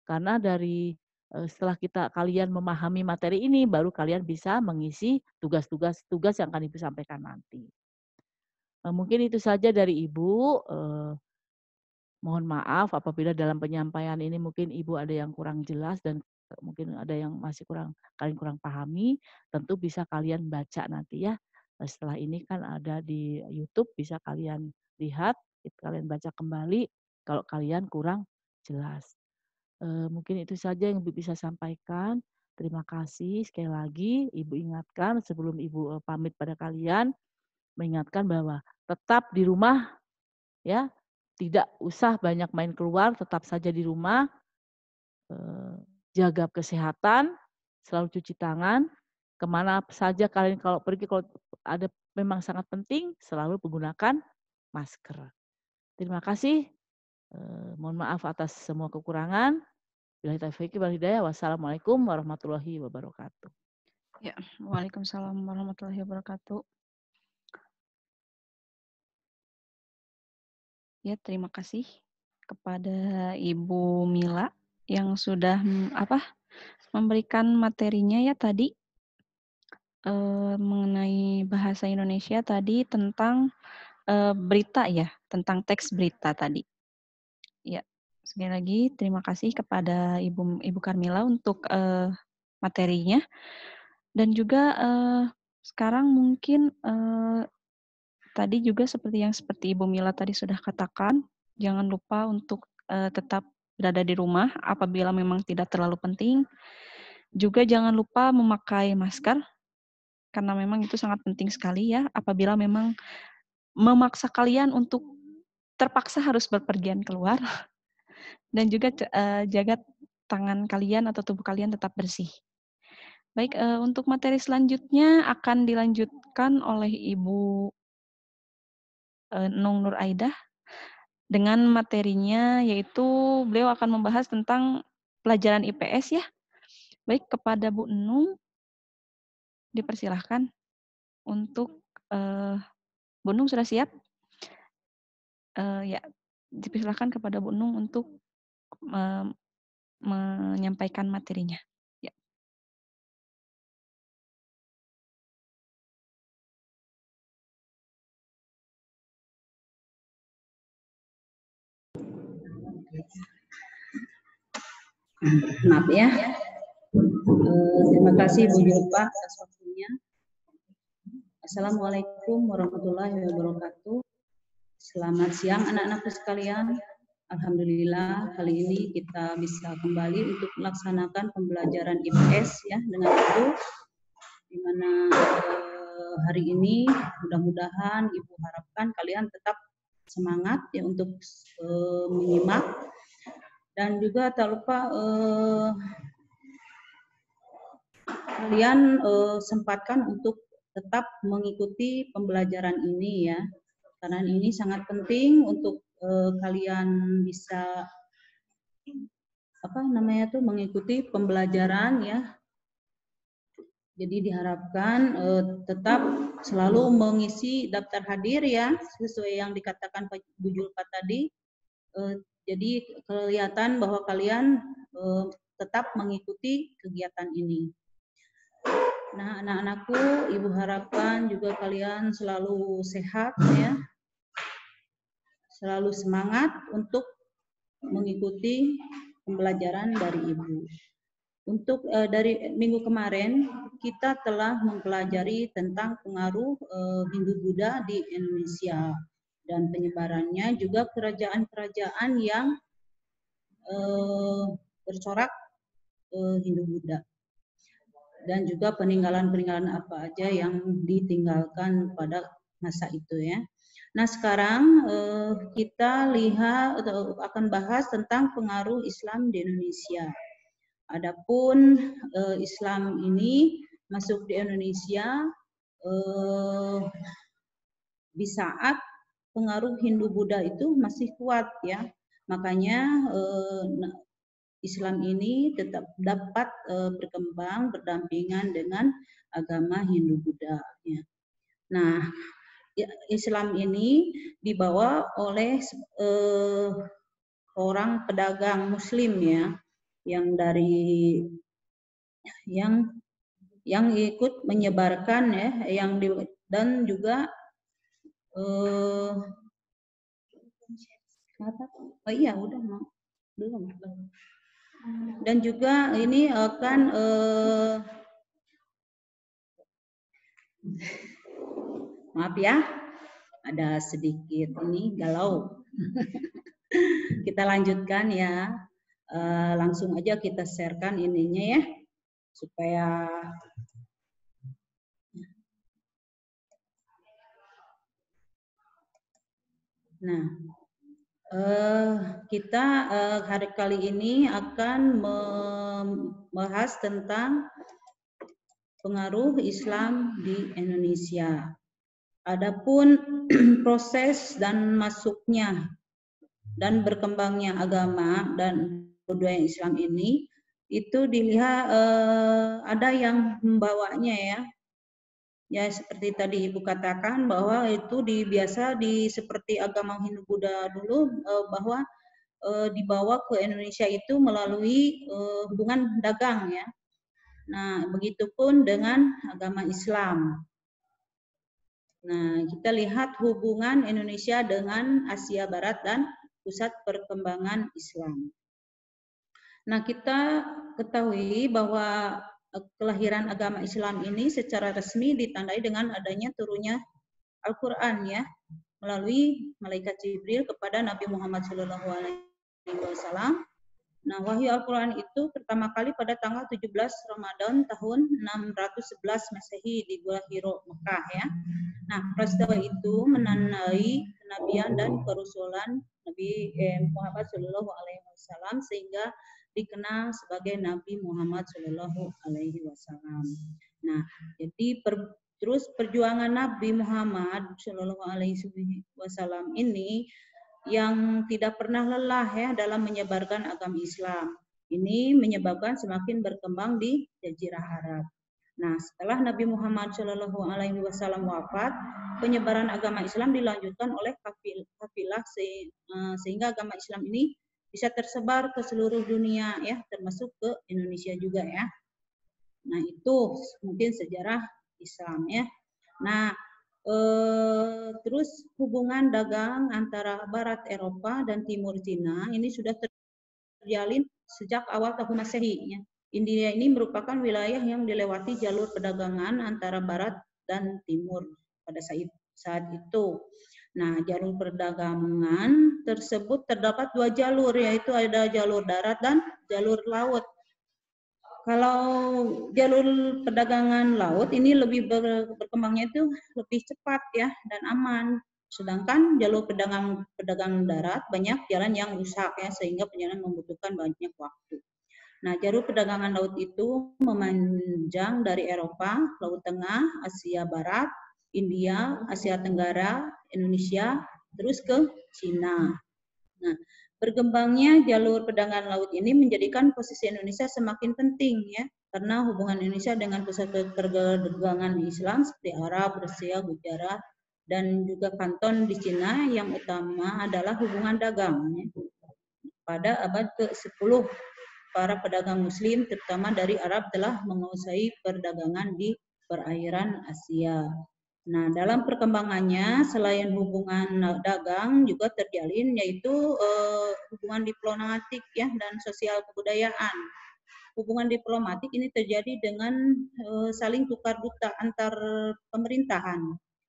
karena setelah kalian memahami materi ini, baru kalian bisa mengisi tugas yang akan Ibu sampaikan nanti. Mungkin itu saja dari Ibu, mohon maaf apabila dalam penyampaian ini mungkin Ibu ada yang kurang jelas dan, mungkin ada yang masih kalian kurang pahami, tentu bisa kalian baca nanti ya. Setelah ini kan ada di YouTube bisa kalian lihat, kalian baca kembali kalau kalian kurang jelas. Mungkin itu saja yang Ibu bisa sampaikan. Terima kasih sekali lagi Ibu ingatkan sebelum Ibu, pamit pada kalian, mengingatkan bahwa tetap di rumah ya, tidak usah banyak main keluar, tetap saja di rumah, eee, jaga kesehatan, selalu cuci tangan, kemana saja kalian kalau pergi kalau ada memang sangat penting, selalu menggunakan masker. Terima kasih, mohon maaf atas semua kekurangan. Billahi taufiq wal hidayah. Wassalamualaikum warahmatullahi wabarakatuh. Ya, waalaikumsalam warahmatullahi wabarakatuh. Ya, terima kasih kepada Ibu Mila yang sudah memberikan materinya ya tadi mengenai bahasa Indonesia tadi tentang berita ya, tentang teks berita tadi. Ya, sekali lagi terima kasih kepada Ibu Karmila untuk materinya dan juga sekarang mungkin tadi juga seperti Ibu Mila tadi sudah katakan, jangan lupa untuk tetap berada di rumah apabila memang tidak terlalu penting. Juga jangan lupa memakai masker karena memang itu sangat penting sekali ya apabila memang memaksa kalian untuk terpaksa harus berpergian keluar dan juga jaga tangan kalian atau tubuh kalian tetap bersih. Baik, untuk materi selanjutnya akan dilanjutkan oleh Ibu Nung Nur Aidah dengan materinya, yaitu beliau akan membahas tentang pelajaran IPS ya. Baik, kepada Bu Nung dipersilahkan untuk Bu Nung sudah siap? Ya, dipersilahkan kepada Bu Nung untuk menyampaikan materinya. Ya. Maaf ya. Terima kasih Bu Julpa atas waktunya. Assalamualaikum warahmatullahi wabarakatuh. Selamat siang anak-anakku sekalian. Alhamdulillah kali ini kita bisa kembali untuk melaksanakan pembelajaran IPS ya dengan Ibu, di mana hari ini mudah-mudahan Ibu harapkan kalian tetap semangat ya untuk menyimak, dan juga tak lupa kalian sempatkan untuk tetap mengikuti pembelajaran ini ya, karena ini sangat penting untuk kalian bisa mengikuti pembelajaran ya. Jadi diharapkan tetap selalu mengisi daftar hadir ya, sesuai yang dikatakan Pak Bu Julpa tadi. Jadi kelihatan bahwa kalian tetap mengikuti kegiatan ini. Nah, anak-anakku, Ibu harapkan juga kalian selalu sehat ya, selalu semangat untuk mengikuti pembelajaran dari Ibu. Untuk dari minggu kemarin kita telah mempelajari tentang pengaruh Hindu-Buddha di Indonesia dan penyebarannya, juga kerajaan-kerajaan yang bercorak Hindu-Buddha, dan juga peninggalan-peninggalan apa aja yang ditinggalkan pada masa itu ya. Nah, sekarang kita lihat atau akan bahas tentang pengaruh Islam di Indonesia. Adapun Islam ini masuk di Indonesia di saat pengaruh Hindu-Buddha itu masih kuat ya. Makanya Islam ini tetap dapat berkembang berdampingan dengan agama Hindu-Buddha ya. Nah, Islam ini dibawa oleh orang pedagang Muslim ya, yang dari yang ikut menyebarkan ya, dan juga dan juga ini akan maaf ya, ada sedikit ini galau. Kita lanjutkan ya, langsung aja kita sharekan ininya ya, supaya kita hari kali ini akan membahas tentang pengaruh Islam di Indonesia. Adapun proses dan masuknya dan berkembangnya agama dan budaya Islam ini, itu dilihat ada yang membawanya ya. Ya seperti tadi Ibu katakan bahwa itu biasa seperti agama Hindu-Buddha dulu, bahwa dibawa ke Indonesia itu melalui hubungan dagang ya. Nah, begitupun dengan agama Islam. Nah, kita lihat hubungan Indonesia dengan Asia Barat dan pusat perkembangan Islam. Nah, kita ketahui bahwa kelahiran agama Islam ini secara resmi ditandai dengan adanya turunnya Al-Quran ya, melalui malaikat Jibril kepada Nabi Muhammad SAW. Nah, wahyu Al-Quran itu pertama kali pada tanggal 17 Ramadan tahun 611 Masehi di Gua Hiro, Mekah ya. Nah, peristiwa itu menandai kenabian dan kerasulan Nabi Muhammad SAW, sehingga dikenal sebagai Nabi Muhammad Shallallahu Alaihi Wasallam. Nah, jadi terus perjuangan Nabi Muhammad Shallallahu Alaihi Wasallam ini yang tidak pernah lelah ya dalam menyebarkan agama Islam. Ini menyebabkan semakin berkembang di Jazirah Arab. Nah, setelah Nabi Muhammad Shallallahu Alaihi Wasallam wafat, penyebaran agama Islam dilanjutkan oleh kafilah sehingga agama Islam ini bisa tersebar ke seluruh dunia ya, termasuk ke Indonesia juga ya. Nah, itu mungkin sejarah Islam ya. Nah, terus hubungan dagang antara Barat Eropa dan Timur Cina ini sudah terjalin sejak awal tahun Masehi. Ya. India ini merupakan wilayah yang dilewati jalur perdagangan antara Barat dan Timur pada saat itu. Nah, jalur perdagangan tersebut terdapat 2 jalur, yaitu ada jalur darat dan jalur laut. Kalau jalur perdagangan laut ini lebih berkembangnya itu lebih cepat ya dan aman. Sedangkan jalur perdagangan darat banyak jalan yang rusak ya sehingga perjalanan membutuhkan banyak waktu. Nah, jalur perdagangan laut itu memanjang dari Eropa, Laut Tengah, Asia Barat, India, Asia Tenggara, Indonesia, terus ke Cina. Nah, berkembangnya jalur perdagangan laut ini menjadikan posisi Indonesia semakin penting ya, karena hubungan Indonesia dengan pusat perdagangan Islam seperti Arab, Rusia, Gujarat, dan juga Kanton di Cina yang utama adalah hubungan dagang. Ya. Pada abad ke-10, para pedagang Muslim terutama dari Arab telah menguasai perdagangan di perairan Asia. Nah, dalam perkembangannya selain hubungan dagang juga terjalin yaitu hubungan diplomatik ya dan sosial kebudayaan. Hubungan diplomatik ini terjadi dengan saling tukar duta antar pemerintahan.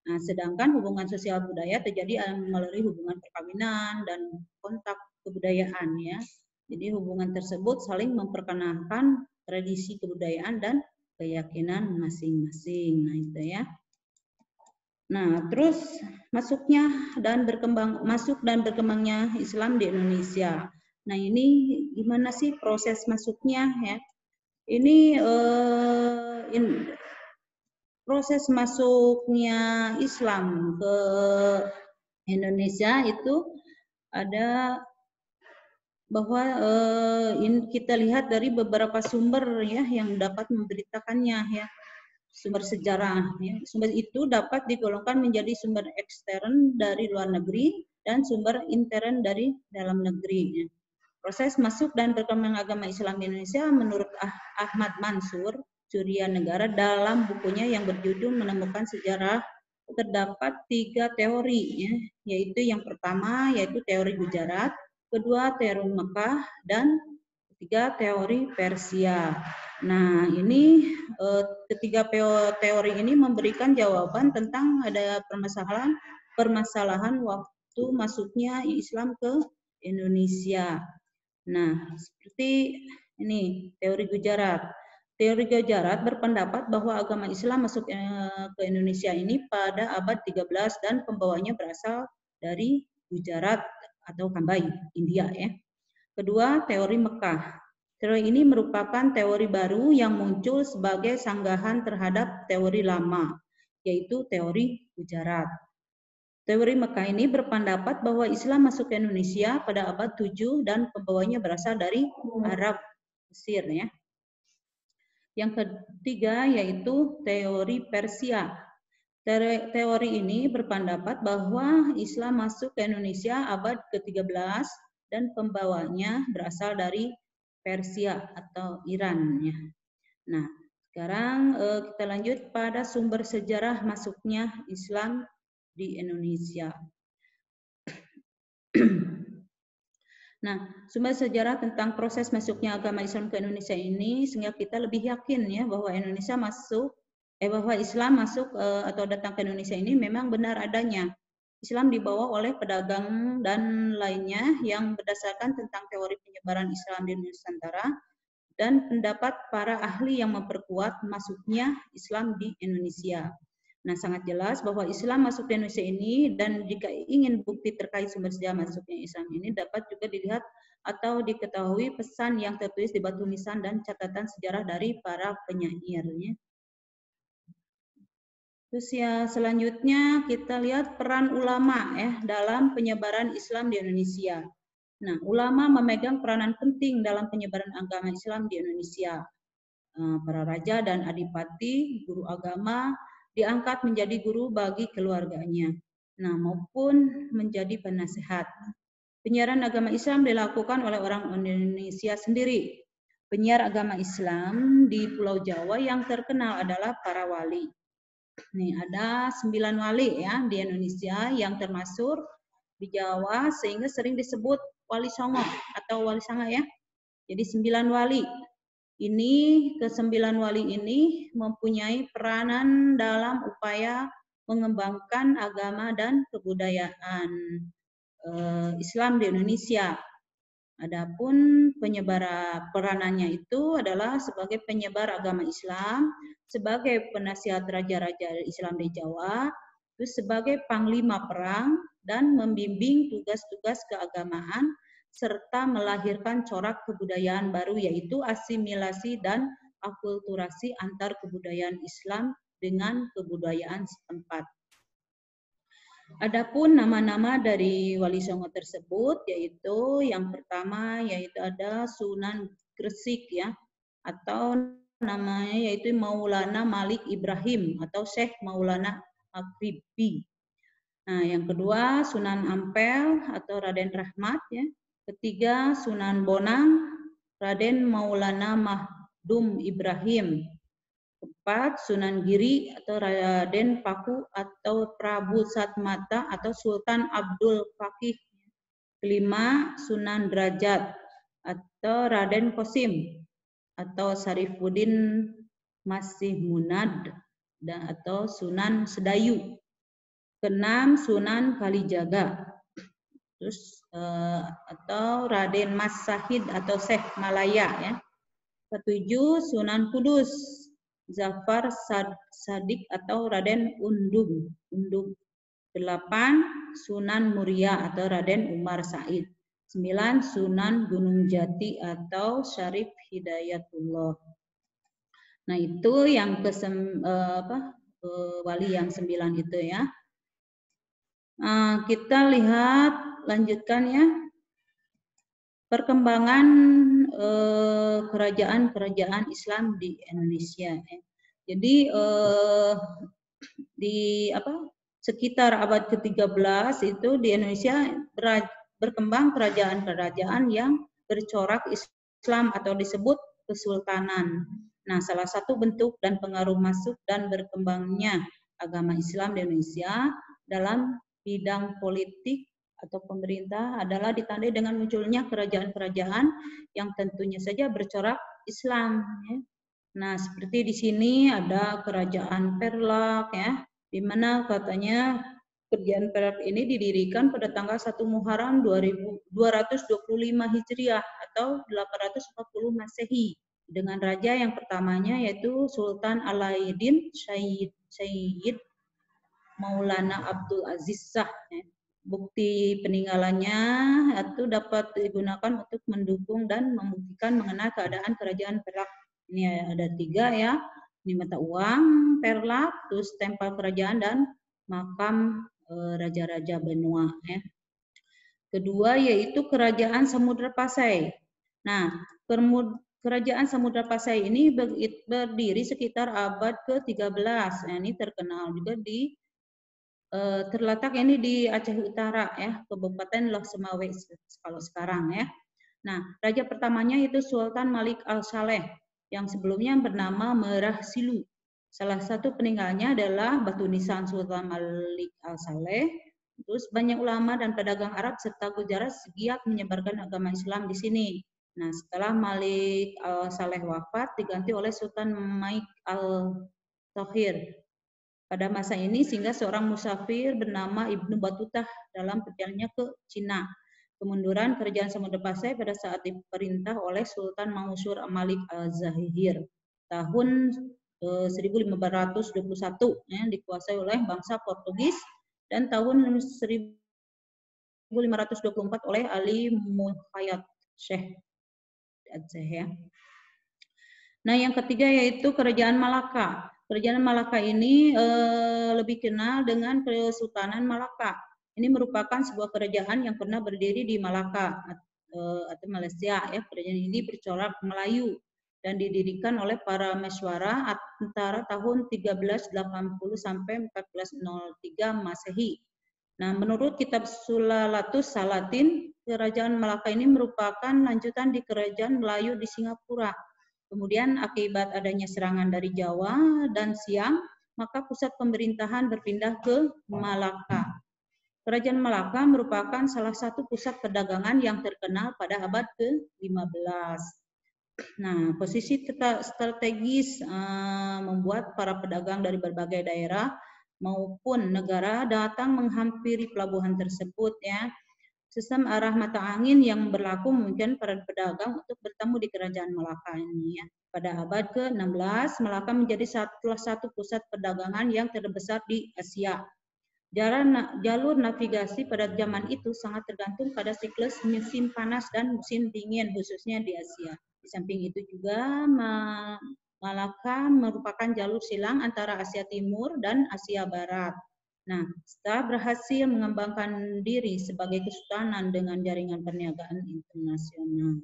Nah, sedangkan hubungan sosial budaya terjadi melalui hubungan perkawinan dan kontak kebudayaan ya. Jadi hubungan tersebut saling memperkenalkan tradisi kebudayaan dan keyakinan masing-masing. Nah, itu ya. Nah, terus masuk dan berkembangnya Islam di Indonesia. Nah, ini gimana sih proses masuknya ya? Ini proses masuknya Islam ke Indonesia itu ada bahwa kita lihat dari beberapa sumber ya yang dapat memberitakannya ya. Sumber sejarah. Ya. Sumber itu dapat digolongkan menjadi sumber ekstern dari luar negeri dan sumber intern dari dalam negeri. Ya. Proses masuk dan berkembang agama Islam di Indonesia menurut Ahmad Mansur, Surya Negara dalam bukunya yang berjudul Menemukan Sejarah terdapat 3 teori, ya, yaitu yang pertama yaitu teori Gujarat, kedua teori Mekah, dan ketiga teori Persia. Nah, ini ketiga teori ini memberikan jawaban tentang ada permasalahan waktu masuknya Islam ke Indonesia. Nah, seperti ini teori Gujarat. Teori Gujarat berpendapat bahwa agama Islam masuk ke Indonesia ini pada abad 13 dan pembawanya berasal dari Gujarat atau Kambai, India ya. Kedua, teori Mekah. Teori ini merupakan teori baru yang muncul sebagai sanggahan terhadap teori lama, yaitu teori Gujarat. Teori Mekah ini berpendapat bahwa Islam masuk ke Indonesia pada abad 7 dan pembawanya berasal dari Arab Mesir ya. Yang ketiga yaitu teori Persia. Teori ini berpendapat bahwa Islam masuk ke Indonesia abad ke-13 dan pembawanya berasal dari Persia atau Iran ya. Nah, sekarang kita lanjut pada sumber sejarah masuknya Islam di Indonesia. Nah, sumber sejarah tentang proses masuknya agama Islam ke Indonesia ini sehingga kita lebih yakin ya bahwa bahwa Islam masuk atau datang ke Indonesia ini memang benar adanya. Islam dibawa oleh pedagang dan lainnya yang berdasarkan tentang teori penyebaran Islam di Nusantara dan pendapat para ahli yang memperkuat masuknya Islam di Indonesia. Nah, sangat jelas bahwa Islam masuk ke Indonesia ini dan jika ingin bukti terkait sumber sejarah masuknya Islam ini dapat juga dilihat atau diketahui pesan yang tertulis di batu nisan dan catatan sejarah dari para penyairnya. Terus ya selanjutnya kita lihat peran ulama ya dalam penyebaran Islam di Indonesia. Nah, ulama memegang peranan penting dalam penyebaran agama Islam di Indonesia. Para raja dan adipati, guru agama diangkat menjadi guru bagi keluarganya. Nah, maupun menjadi penasehat. Penyiaran agama Islam dilakukan oleh orang Indonesia sendiri. Penyiar agama Islam di Pulau Jawa yang terkenal adalah para wali. Nih, ada 9 wali ya di Indonesia yang termasuk di Jawa sehingga sering disebut Wali Songo atau Wali Sanga ya. Jadi 9 wali. Ini ke-9 wali ini mempunyai peranan dalam upaya mengembangkan agama dan kebudayaan Islam di Indonesia. Adapun penyebar peranannya itu adalah sebagai penyebar agama Islam, sebagai penasihat raja-raja Islam di Jawa, terus sebagai panglima perang dan membimbing tugas-tugas keagamaan serta melahirkan corak kebudayaan baru yaitu asimilasi dan akulturasi antar kebudayaan Islam dengan kebudayaan setempat. Adapun nama-nama dari Wali Songo tersebut yaitu yang pertama yaitu ada Sunan Gresik ya atau namanya yaitu Maulana Malik Ibrahim atau Syekh Maulana Maghribi. Nah, yang kedua Sunan Ampel atau Raden Rahmat ya. Ketiga Sunan Bonang Raden Maulana Mahdum Ibrahim. Keempat, Sunan Giri atau Raden Paku atau Prabu Satmata atau Sultan Abdul Fakih. Kelima, Sunan Derajat atau Raden Kosim atau Sarifuddin Masih Munad atau Sunan Sedayu. Keenam, Sunan Kalijaga. Terus atau Raden Mas Sahid atau Syekh Malaya ya. Ketujuh, Sunan Kudus. Zafar Sadik atau Raden Undung. 8. Sunan Muria atau Raden Umar Said. 9. Sunan Gunung Jati atau Syarif Hidayatullah. Nah, itu yang wali yang 9 itu ya. Kita lihat lanjutkan ya. Perkembangan kerajaan-kerajaan Islam di Indonesia. Jadi di sekitar abad ke-13 itu di Indonesia berkembang kerajaan-kerajaan yang bercorak Islam atau disebut kesultanan. Nah, salah satu bentuk dan pengaruh masuk dan berkembangnya agama Islam di Indonesia dalam bidang politik atau pemerintah adalah ditandai dengan munculnya kerajaan-kerajaan yang tentunya saja bercorak Islam. Ya. Nah, seperti di sini ada kerajaan Perlak, ya, di mana katanya kerajaan Perlak ini didirikan pada tanggal 1 Muharram 225 Hijriah atau 840 Masehi dengan raja yang pertamanya yaitu Sultan Alauddin Syed Maulana Abdul Aziz Shah. Ya. Bukti peninggalannya itu dapat digunakan untuk mendukung dan membuktikan mengenai keadaan kerajaan Perak. Ini ada 3 ya, ini mata uang Perlak, terus stempel kerajaan dan makam raja-raja benua. Ya. Kedua yaitu kerajaan Samudra Pasai. Nah, kerajaan Samudra Pasai ini berdiri sekitar abad ke-13. Nah, ini terkenal juga di terletak ini di Aceh Utara ya, Kabupaten Loh Semawe kalau sekarang ya. Nah, raja pertamanya itu Sultan Malik Al-Saleh yang sebelumnya bernama Merah Silu. Salah satu peninggalnya adalah batu nisan Sultan Malik Al-Saleh. Terus banyak ulama dan pedagang Arab serta Gujarat giat menyebarkan agama Islam di sini. Nah, setelah Malik Al-Saleh wafat diganti oleh Sultan Maik Al-Tahir. Pada masa ini sehingga seorang musafir bernama Ibnu Batutah dalam perjalanannya ke Cina. Kemunduran kerajaan Samudra Pasai pada saat diperintah oleh Sultan Mansur Malik Al-Zahir tahun 1521 yang dikuasai oleh bangsa Portugis dan tahun 1524 oleh Ali Muhayyad Syekh Aceh ya. Nah, yang ketiga yaitu Kerajaan Malaka. Kerajaan Malaka ini lebih kenal dengan Kesultanan Malaka. Ini merupakan sebuah kerajaan yang pernah berdiri di Malaka atau Malaysia ya. Kerajaan ini bercorak Melayu dan didirikan oleh para meswara antara tahun 1380 sampai 1403 Masehi. Nah, menurut kitab Sulalatus Salatin, Kerajaan Malaka ini merupakan lanjutan di Kerajaan Melayu di Singapura. Kemudian akibat adanya serangan dari Jawa dan Siam, maka pusat pemerintahan berpindah ke Malaka. Kerajaan Malaka merupakan salah satu pusat perdagangan yang terkenal pada abad ke-15. Nah, posisi strategis membuat para pedagang dari berbagai daerah maupun negara datang menghampiri pelabuhan tersebut ya. Sistem arah mata angin yang berlaku memungkinkan para pedagang untuk bertemu di Kerajaan Malaka ini ya. Pada abad ke-16, Malaka menjadi salah satu pusat perdagangan yang terbesar di Asia. Jalur navigasi pada zaman itu sangat tergantung pada siklus musim panas dan musim dingin khususnya di Asia. Di samping itu juga Malaka merupakan jalur silang antara Asia Timur dan Asia Barat. Nah, setelah berhasil mengembangkan diri sebagai kesultanan dengan jaringan perniagaan internasional.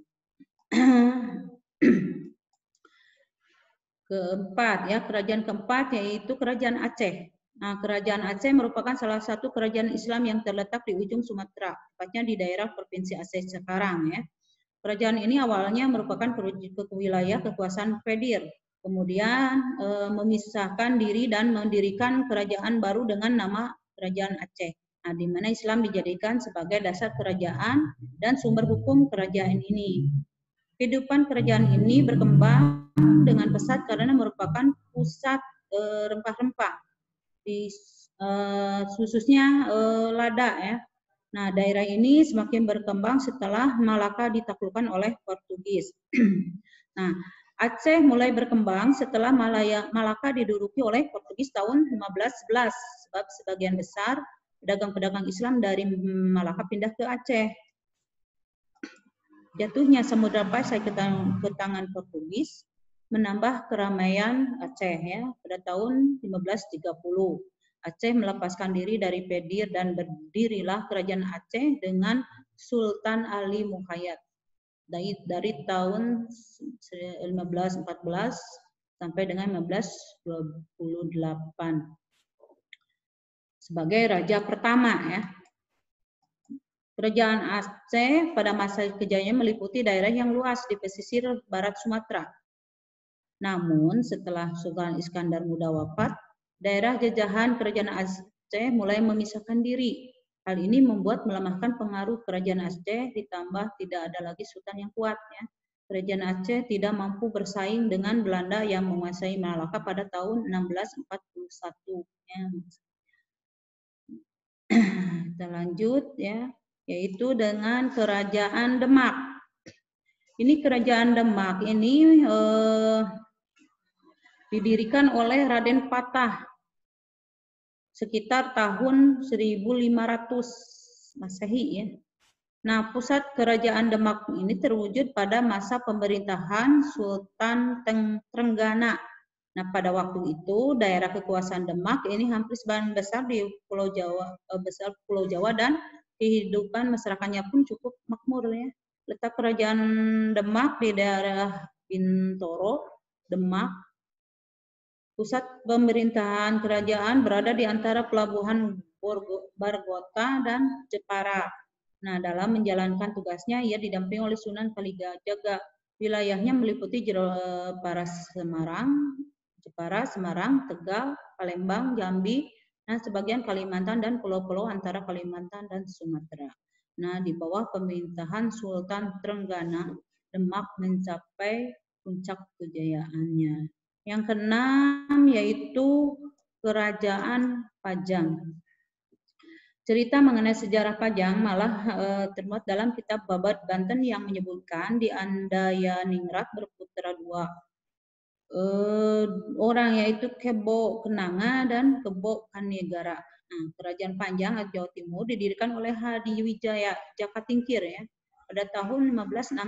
Keempat ya, kerajaan keempat yaitu Kerajaan Aceh. Nah, Kerajaan Aceh merupakan salah satu kerajaan Islam yang terletak di ujung Sumatera, tepatnya di daerah Provinsi Aceh sekarang ya. Kerajaan ini awalnya merupakan wilayah kekuasaan Pedir, kemudian memisahkan diri dan mendirikan kerajaan baru dengan nama Kerajaan Aceh. Nah, di mana Islam dijadikan sebagai dasar kerajaan dan sumber hukum kerajaan ini. Kehidupan kerajaan ini berkembang dengan pesat karena merupakan pusat rempah-rempah, khususnya lada ya. Nah, daerah ini semakin berkembang setelah Malaka ditaklukkan oleh Portugis. Nah, Aceh mulai berkembang setelah Malaka diduduki oleh Portugis tahun 1511, sebab sebagian besar pedagang-pedagang Islam dari Malaka pindah ke Aceh. Jatuhnya Samudra Pasai ke tangan Portugis menambah keramaian Aceh ya pada tahun 1530. Aceh melepaskan diri dari Pedir dan berdirilah Kerajaan Aceh dengan Sultan Ali Muhayyad dari tahun 1514 sampai dengan 1528 sebagai raja pertama ya. Kerajaan Aceh pada masa kejayaannya meliputi daerah yang luas di pesisir barat Sumatera. Namun setelah Sultan Iskandar Muda wafat, daerah jajahan Kerajaan Aceh mulai memisahkan diri. Hal ini membuat melemahkan pengaruh Kerajaan Aceh, ditambah tidak ada lagi sultan yang kuat. Ya. Kerajaan Aceh tidak mampu bersaing dengan Belanda yang menguasai Malaka pada tahun 1641. Ya. Kita lanjut ya, yaitu dengan Kerajaan Demak. Ini Kerajaan Demak ini didirikan oleh Raden Patah sekitar tahun 1500 Masehi ya. Nah, pusat Kerajaan Demak ini terwujud pada masa pemerintahan Sultan Trenggana. Nah, pada waktu itu daerah kekuasaan Demak ini hampir sebagian besar di Pulau Jawa dan kehidupan masyarakatnya pun cukup makmur ya. Letak Kerajaan Demak di daerah Bintoro, Demak. Pusat pemerintahan kerajaan berada di antara pelabuhan Bargota dan Jepara. Nah, dalam menjalankan tugasnya, ia didampingi oleh Sunan Kalijaga. Wilayahnya meliputi Jepara, Semarang, Tegal, Palembang, Jambi, nah sebagian Kalimantan dan pulau-pulau antara Kalimantan dan Sumatera. Nah, di bawah pemerintahan Sultan Trenggana, Demak mencapai puncak kejayaannya. Yang keenam yaitu Kerajaan Pajang. Cerita mengenai sejarah Pajang malah termuat dalam kitab Babat Banten yang menyebutkan di Andayaningrat berputra dua orang yaitu Kebo Kenanga dan Kebo Kanegara. Nah, Kerajaan Pajang Jawa Timur didirikan oleh Hadiwijaya Jakatingkir ya. pada tahun 1568.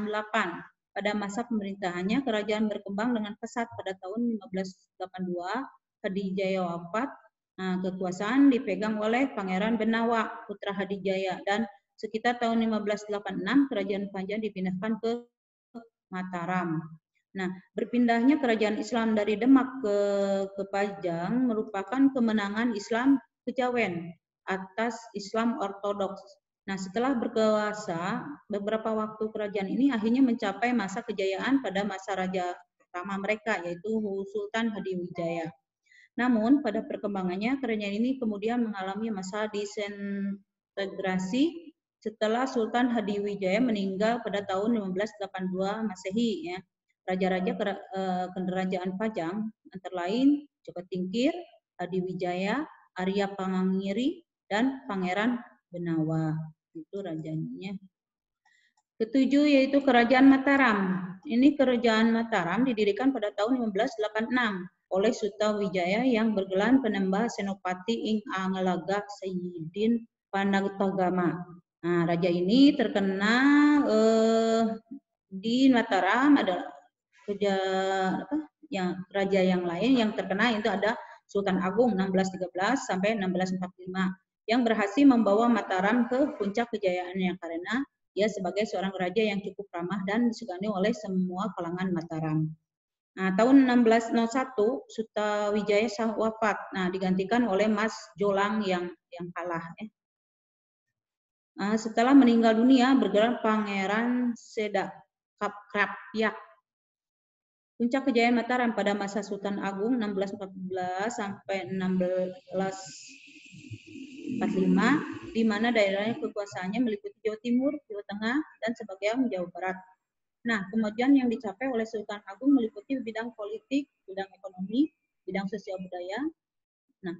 Pada masa pemerintahannya, kerajaan berkembang dengan pesat. Pada tahun 1582, Hadijaya wafat. Nah, kekuasaan dipegang oleh Pangeran Benawa, putra Hadijaya, dan sekitar tahun 1586 kerajaan Pajang dipindahkan ke Mataram. Nah, berpindahnya kerajaan Islam dari Demak ke Pajang merupakan kemenangan Islam Kejawen atas Islam Ortodoks. Nah, setelah berkuasa beberapa waktu, kerajaan ini akhirnya mencapai masa kejayaan pada masa raja pertama mereka, yaitu Sultan Hadiwijaya. Namun pada perkembangannya kerajaan ini kemudian mengalami masa disintegrasi setelah Sultan Hadiwijaya meninggal pada tahun 1582 Masehi. Ya. Raja-raja kerajaan Pajang antara lain Joko Tingkir, Hadiwijaya, Arya Pangangiri, dan Pangeran Benawa. Itu rajanya. Ketujuh yaitu Kerajaan Mataram. Ini Kerajaan Mataram didirikan pada tahun 1586 oleh Sutawijaya yang bergelar Penembah Senopati ing Angalaga Sayyidin Panagtagama. Nah, raja ini terkena di Mataram ada raja yang lain yang terkena itu ada Sultan Agung 1613 sampai 1645 yang berhasil membawa Mataram ke puncak kejayaannya karena dia sebagai seorang raja yang cukup ramah dan disegani oleh semua kalangan Mataram. Nah, tahun 1601 Sutawijaya wafat. Nah, digantikan oleh Mas Jolang yang kalah. Nah, setelah meninggal dunia bergelar Pangeran Seda Krapyak. Puncak kejayaan Mataram pada masa Sultan Agung 1614 sampai 1645, di mana daerahnya kekuasaannya meliputi Jawa Timur, Jawa Tengah, dan sebagian Jawa Barat. Nah, kemajuan yang dicapai oleh Sultan Agung meliputi bidang politik, bidang ekonomi, bidang sosial budaya. Nah,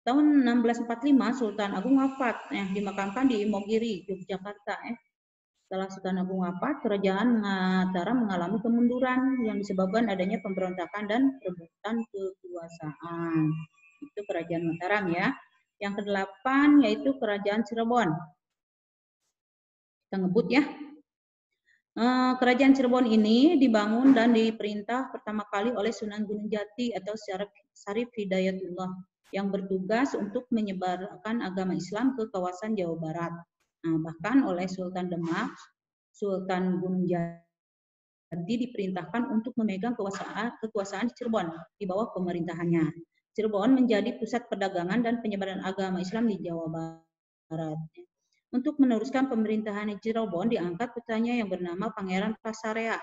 tahun 1645 Sultan Agung wafat, dimakamkan di Imogiri, Yogyakarta. Setelah Sultan Agung wafat, kerajaan Mataram mengalami kemunduran yang disebabkan adanya pemberontakan dan perebutan kekuasaan. Itu kerajaan Mataram ya. Yang ke-8 yaitu kerajaan Cirebon. Kita ngebut ya. Kerajaan Cirebon ini dibangun dan diperintah pertama kali oleh Sunan Gunung Jati atau Syarif Hidayatullah yang bertugas untuk menyebarkan agama Islam ke kawasan Jawa Barat. Nah, bahkan oleh Sultan Demak, Sultan Gunung Jati diperintahkan untuk memegang kekuasaan Cirebon di bawah pemerintahannya. Cirebon menjadi pusat perdagangan dan penyebaran agama Islam di Jawa Barat. Untuk meneruskan pemerintahan Cirebon diangkat putranya yang bernama Pangeran Pasarean.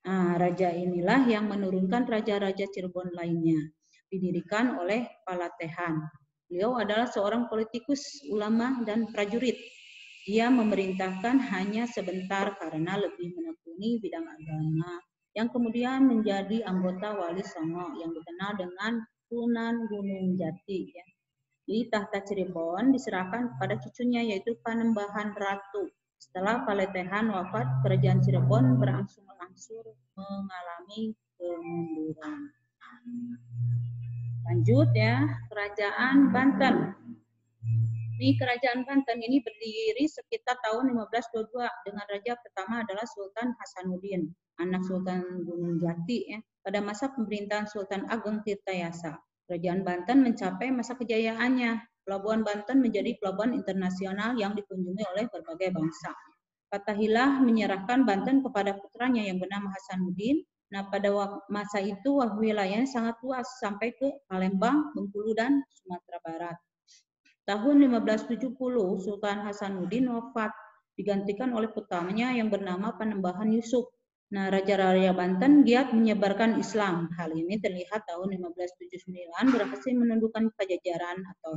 Nah, raja inilah yang menurunkan raja-raja Cirebon lainnya. Didirikan oleh Palatehan. Beliau adalah seorang politikus, ulama, dan prajurit. Ia memerintahkan hanya sebentar karena lebih menekuni bidang agama, yang kemudian menjadi anggota Wali Songo yang dikenal dengan Sunan Gunung Jati. Ya. Di tahta Cirebon diserahkan kepada cucunya yaitu Panembahan Ratu. Setelah Palatehan wafat, kerajaan Cirebon berangsur-angsur mengalami kemunduran. Lanjut ya, Kerajaan Banten. Di Kerajaan Banten ini berdiri sekitar tahun 1522 dengan raja pertama adalah Sultan Hasanuddin, anak Sultan Gunung Jati ya. Pada masa pemerintahan Sultan Agung Tirtayasa, Kerajaan Banten mencapai masa kejayaannya. Pelabuhan Banten menjadi pelabuhan internasional yang dikunjungi oleh berbagai bangsa. Fatahillah menyerahkan Banten kepada putranya yang bernama Hasanuddin. Nah, pada masa itu wilayahnya sangat luas sampai ke Palembang, Bengkulu, dan Sumatera Barat. Tahun 1570, Sultan Hasanuddin wafat, digantikan oleh putranya yang bernama Panembahan Yusuf. Nah, Raja-Raja Banten giat menyebarkan Islam. Hal ini terlihat tahun 1579 berhasil menundukkan Pajajaran atau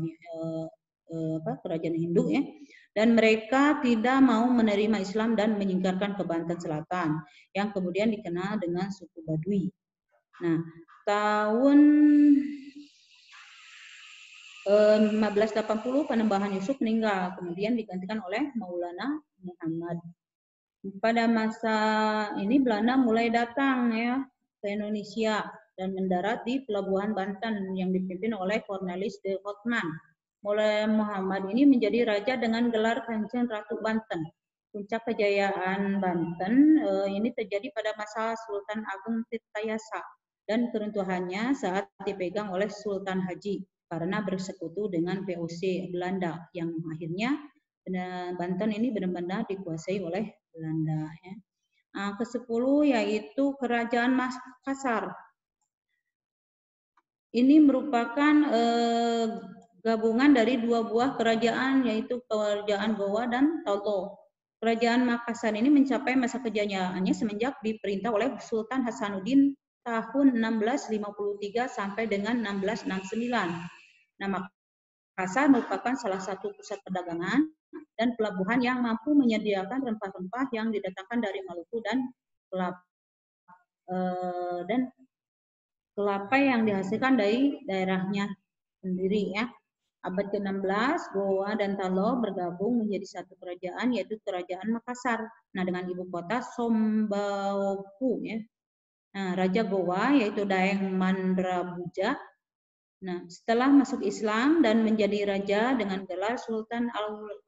kerajaan Hindu ya. Dan mereka tidak mau menerima Islam dan menyingkirkan ke Banten Selatan, yang kemudian dikenal dengan suku Baduy. Nah, tahun 1580 Panembahan Yusuf meninggal, kemudian digantikan oleh Maulana Muhammad. Pada masa ini Belanda mulai datang ya ke Indonesia dan mendarat di Pelabuhan Banten yang dipimpin oleh Cornelis de Houtman. Maulana Muhammad ini menjadi raja dengan gelar Kanjeng Ratu Banten. Puncak kejayaan Banten ini terjadi pada masa Sultan Agung Tirtayasa dan keruntuhannya saat dipegang oleh Sultan Haji karena bersekutu dengan VOC Belanda yang akhirnya Banten ini benar-benar dikuasai oleh Belanda. Ya. Nah, ke-10 yaitu Kerajaan Makassar. Ini merupakan gabungan dari dua buah kerajaan yaitu Kerajaan Gowa dan Tolo. Kerajaan Makassar ini mencapai masa kejayaannya semenjak diperintah oleh Sultan Hasanuddin tahun 1653 sampai dengan 1669. Nah, Makassar merupakan salah satu pusat perdagangan dan pelabuhan yang mampu menyediakan rempah-rempah yang didatangkan dari Maluku dan kelapa yang dihasilkan dari daerahnya sendiri ya. Abad ke-16, Gowa dan Talo bergabung menjadi satu kerajaan yaitu Kerajaan Makassar. Nah, dengan ibu kota Sombaopu ya. Nah, Raja Gowa yaitu Daeng Mandrabuja. Nah, setelah masuk Islam dan menjadi raja dengan gelar Sultan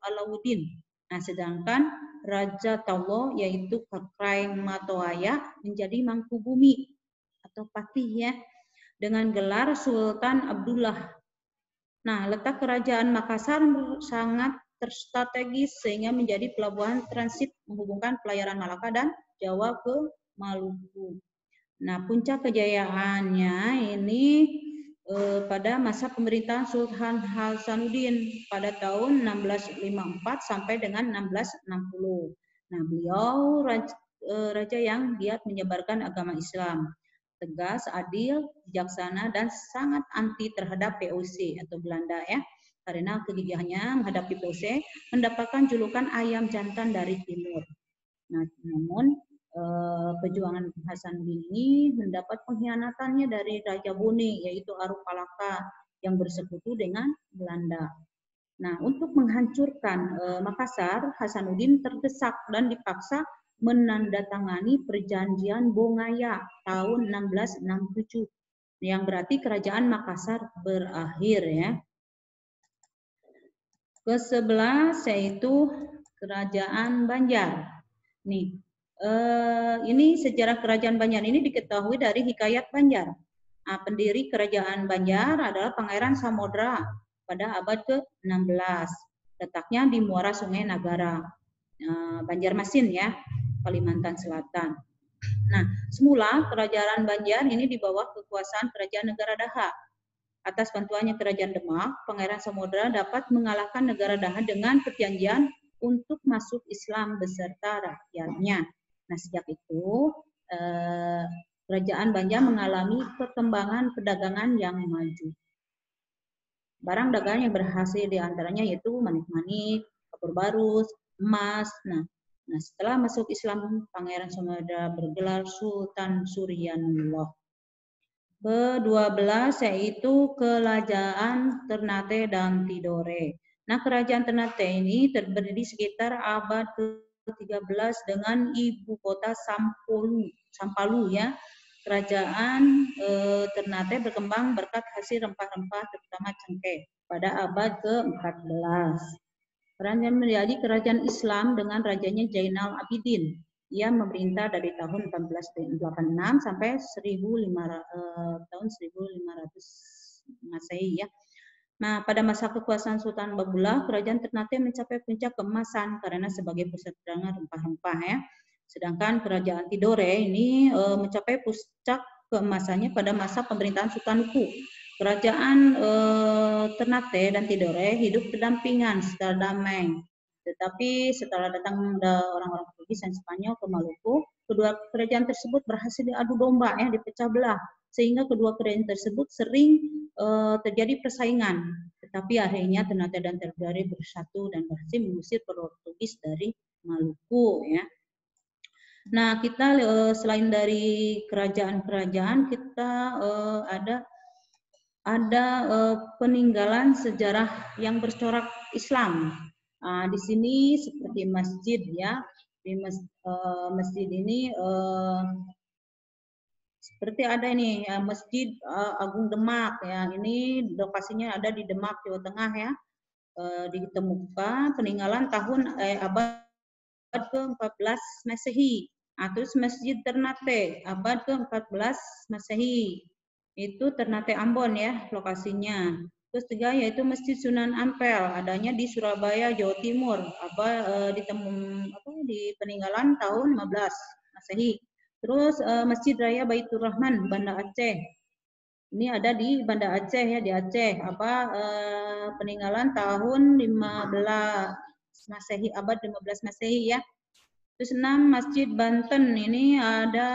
Alauddin. Nah, sedangkan Raja Talo yaitu Kakraing Matoaya menjadi Mangkubumi atau Patih ya dengan gelar Sultan Abdullah. Nah, letak kerajaan Makassar sangat strategis sehingga menjadi pelabuhan transit menghubungkan pelayaran Malaka dan Jawa ke Maluku. Nah, puncak kejayaannya ini pada masa pemerintahan Sultan Hasanuddin pada tahun 1654 sampai dengan 1660. Nah, beliau raja yang giat menyebarkan agama Islam. Tegas, adil, bijaksana, dan sangat anti terhadap VOC atau Belanda ya. Karena kegigihannya menghadapi VOC mendapatkan julukan ayam jantan dari timur. Nah, namun perjuangan Hasanuddin ini mendapat pengkhianatannya dari Raja Bone yaitu Arupalaka yang bersekutu dengan Belanda. Nah, untuk menghancurkan Makassar, Hasanuddin terdesak dan dipaksa menandatangani perjanjian Bongaya tahun 1667 yang berarti kerajaan Makassar berakhir ya. Ke-11 yaitu Kerajaan Banjar. Nih, ini sejarah Kerajaan Banjar ini diketahui dari Hikayat Banjar. Nah, pendiri Kerajaan Banjar adalah Pangeran Samodra pada abad ke-16. Letaknya di muara Sungai Nagara, Banjarmasin ya, Kalimantan Selatan. Nah, semula Kerajaan Banjar ini di bawah kekuasaan Kerajaan Negara Daha. Atas bantuannya Kerajaan Demak, Pangeran Samodra dapat mengalahkan Negara Daha dengan perjanjian untuk masuk Islam beserta rakyatnya. Nah, sejak itu Kerajaan Banjar mengalami perkembangan perdagangan yang maju. Barang dagangan yang berhasil diantaranya yaitu manik-manik, kapur barus, emas. Nah, setelah masuk Islam, Pangeran Samodra bergelar Sultan Suryanullah. Ke-12 yaitu Kerajaan Ternate dan Tidore. Nah, Kerajaan Ternate ini berdiri sekitar abad ke-13 dengan ibu kota Sampalu ya. Kerajaan Ternate berkembang berkat hasil rempah-rempah terutama cengkeh pada abad ke-14. Kerajaan menjadi kerajaan Islam dengan rajanya Zainal Abidin. Ia memerintah dari tahun 1486 sampai 1500 Masehi ya. Nah, pada masa kekuasaan Sultan Babullah, kerajaan Ternate mencapai puncak keemasan karena sebagai pusat perdagangan rempah-rempah ya. Sedangkan kerajaan Tidore ini mencapai puncak keemasannya pada masa pemerintahan Sultan Huku. Kerajaan Ternate dan Tidore hidup berdampingan secara damai. Tetapi setelah datang orang-orang Portugis dan Spanyol ke Maluku, kedua kerajaan tersebut berhasil diadu domba ya, dipecah belah. Sehingga kedua kerajaan tersebut sering terjadi persaingan. Tetapi akhirnya Ternate dan Tidore bersatu dan berhasil mengusir Portugis dari Maluku ya. Nah, kita selain dari kerajaan-kerajaan, kita ada peninggalan sejarah yang bercorak Islam. Di sini seperti masjid ya, di masjid ini seperti ada ini ya, Masjid Agung Demak ya. Ini lokasinya ada di Demak, Jawa Tengah ya. Ditemukan peninggalan tahun abad ke-14 Masehi. Terus Masjid Ternate abad ke-14 Masehi. Itu Ternate Ambon ya lokasinya. Terus tiga yaitu Masjid Sunan Ampel, adanya di Surabaya, Jawa Timur, di peninggalan tahun 15 Masehi. Terus Masjid Raya Baitur Rahman, Banda Aceh. Ini ada di Banda Aceh ya, di Aceh. Peninggalan tahun 15 Masehi, abad 15 Masehi ya. Terus 6 Masjid Banten, ini ada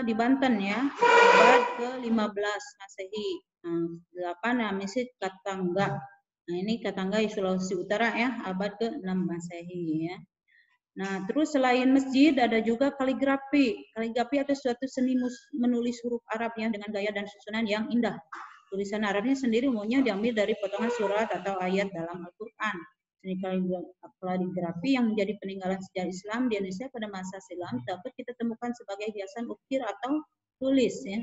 di Banten ya, abad ke-15 Masehi. 8 Masjid Katangga. Nah, ini Katangga di Sulawesi Utara ya, abad ke-6 Masehi ya. Nah, terus selain masjid ada juga kaligrafi. Kaligrafi atau suatu seni menulis huruf Arab yang dengan gaya dan susunan yang indah. Tulisan Arabnya sendiri umumnya diambil dari potongan surat atau ayat dalam Al-Quran. Seni kaligrafi yang menjadi peninggalan sejarah Islam di Indonesia pada masa silam dapat kita temukan sebagai hiasan ukir atau tulis ya.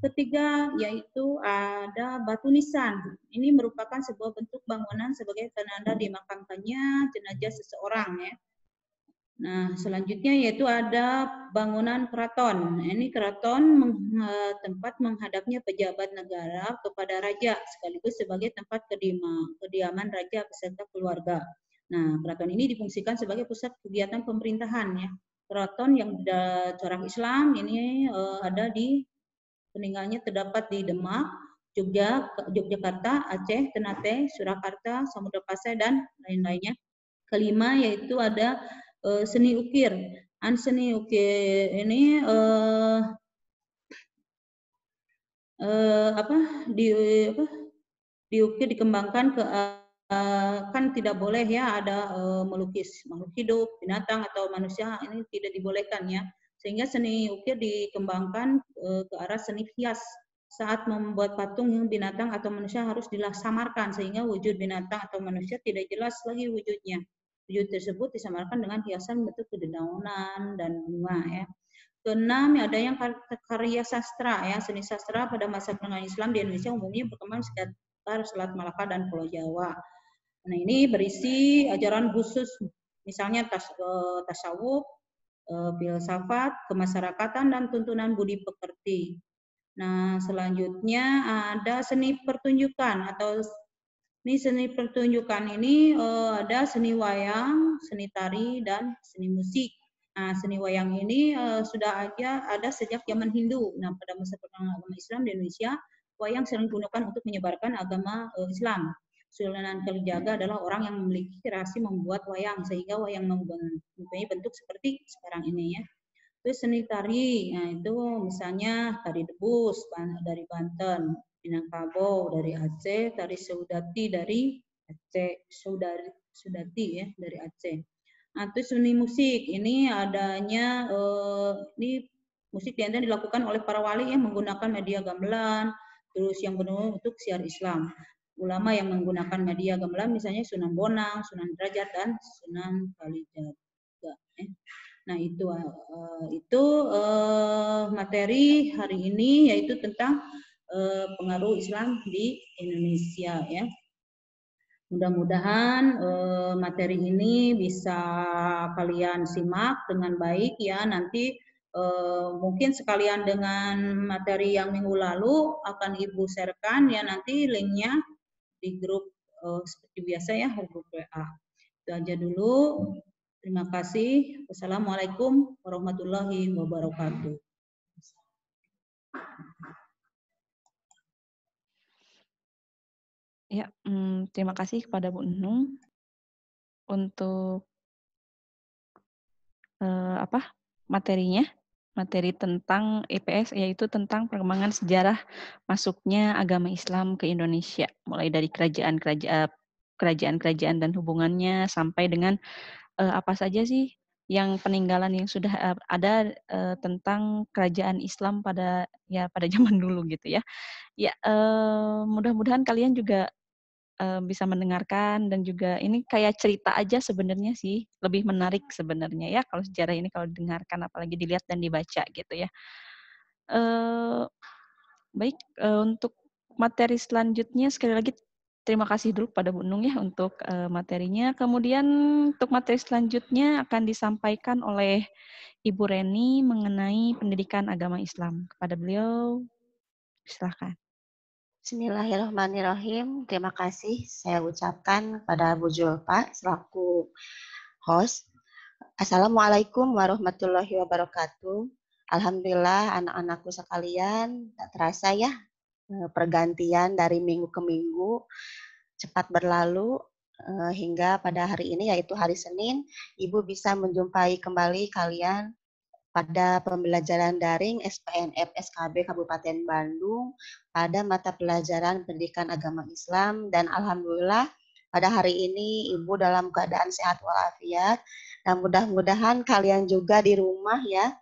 Ketiga yaitu ada batu nisan. Ini merupakan sebuah bentuk bangunan sebagai penanda dimakamkannya jenazah seseorang ya. Nah, selanjutnya yaitu ada bangunan keraton. Ini keraton tempat menghadapnya pejabat negara kepada raja sekaligus sebagai tempat kediaman raja beserta keluarga. Nah, keraton ini difungsikan sebagai pusat kegiatan pemerintahan ya. Keraton yang corak Islam ini ada di peninggalnya terdapat di Demak, Yogyakarta, Aceh, Ternate, Surakarta, Samudra Pasai dan lain-lainnya. Kelima yaitu ada seni ukir. Seni ukir ini diukir dikembangkan ke kan tidak boleh ya ada melukis makhluk hidup, binatang atau manusia, ini tidak dibolehkan ya. Sehingga seni ukir dikembangkan ke arah seni hias. Saat membuat patung yang binatang atau manusia harus disamarkan sehingga wujud binatang atau manusia tidak jelas lagi wujudnya. Wujud tersebut disamarkan dengan hiasan bentuk dedaunan dan bunga ya. Keenam ada yang karya sastra ya, seni sastra pada masa peninggalan Islam di Indonesia umumnya berkembang sekitar Selat Malaka dan Pulau Jawa. Nah, ini berisi ajaran khusus misalnya tasawuf, filsafat, kemasyarakatan dan tuntunan budi pekerti. Nah, selanjutnya ada seni pertunjukan atau ini seni pertunjukan ini ada seni wayang, seni tari, dan seni musik. Nah, seni wayang ini sudah ada sejak zaman Hindu. Nah, pada masa perkembangan agama Islam di Indonesia, wayang sering digunakan untuk menyebarkan agama Islam. Sunan Kalijaga adalah orang yang memiliki kreasi membuat wayang, sehingga wayang mempunyai bentuk seperti sekarang ini ya. Terus seni tari, nah itu misalnya tari debus dari Banten, Minangkabau dari Aceh, tari Saudati dari Aceh, Sudati ya dari Aceh. Nah, terus seni musik ini adanya ini musik yang dilakukan oleh para wali yang menggunakan media gamelan, terus yang benar untuk siar Islam. Ulama yang menggunakan media gamelan misalnya Sunan Bonang, Sunan Derajat dan Sunan Kalijaga. Nah, itu materi hari ini yaitu tentang pengaruh Islam di Indonesia ya. Mudah-mudahan materi ini bisa kalian simak dengan baik ya. Nanti mungkin sekalian dengan materi yang minggu lalu akan Ibu sharekan ya nanti linknya di grup seperti biasa ya, grup WA. Itu aja dulu. Terima kasih. Wassalamualaikum warahmatullahi wabarakatuh. Ya, terima kasih kepada Bu Nunung untuk materinya, materi tentang IPS yaitu tentang perkembangan sejarah masuknya agama Islam ke Indonesia, mulai dari kerajaan-kerajaan dan hubungannya sampai dengan apa saja sih yang peninggalan yang sudah ada tentang kerajaan Islam pada zaman dulu gitu ya. Ya, mudah-mudahan kalian juga bisa mendengarkan dan juga ini kayak cerita aja sebenarnya sih, lebih menarik sebenarnya ya kalau sejarah ini kalau didengarkan apalagi dilihat dan dibaca gitu ya. Baik, untuk materi selanjutnya sekali lagi terima kasih dulu pada Bu Nung ya untuk materinya. Kemudian untuk materi selanjutnya akan disampaikan oleh Ibu Reni mengenai pendidikan agama Islam. Kepada beliau, silakan. Bismillahirrahmanirrahim. Terima kasih saya ucapkan pada Bu Julfa selaku host. Assalamualaikum warahmatullahi wabarakatuh. Alhamdulillah anak-anakku sekalian, tak terasa ya pergantian dari minggu ke minggu cepat berlalu hingga pada hari ini yaitu hari Senin, Ibu bisa menjumpai kembali kalian pada pembelajaran daring SPNF SKB Kabupaten Bandung pada mata pelajaran pendidikan agama Islam, dan alhamdulillah pada hari ini Ibu dalam keadaan sehat walafiat, dan mudah-mudahan kalian juga di rumah ya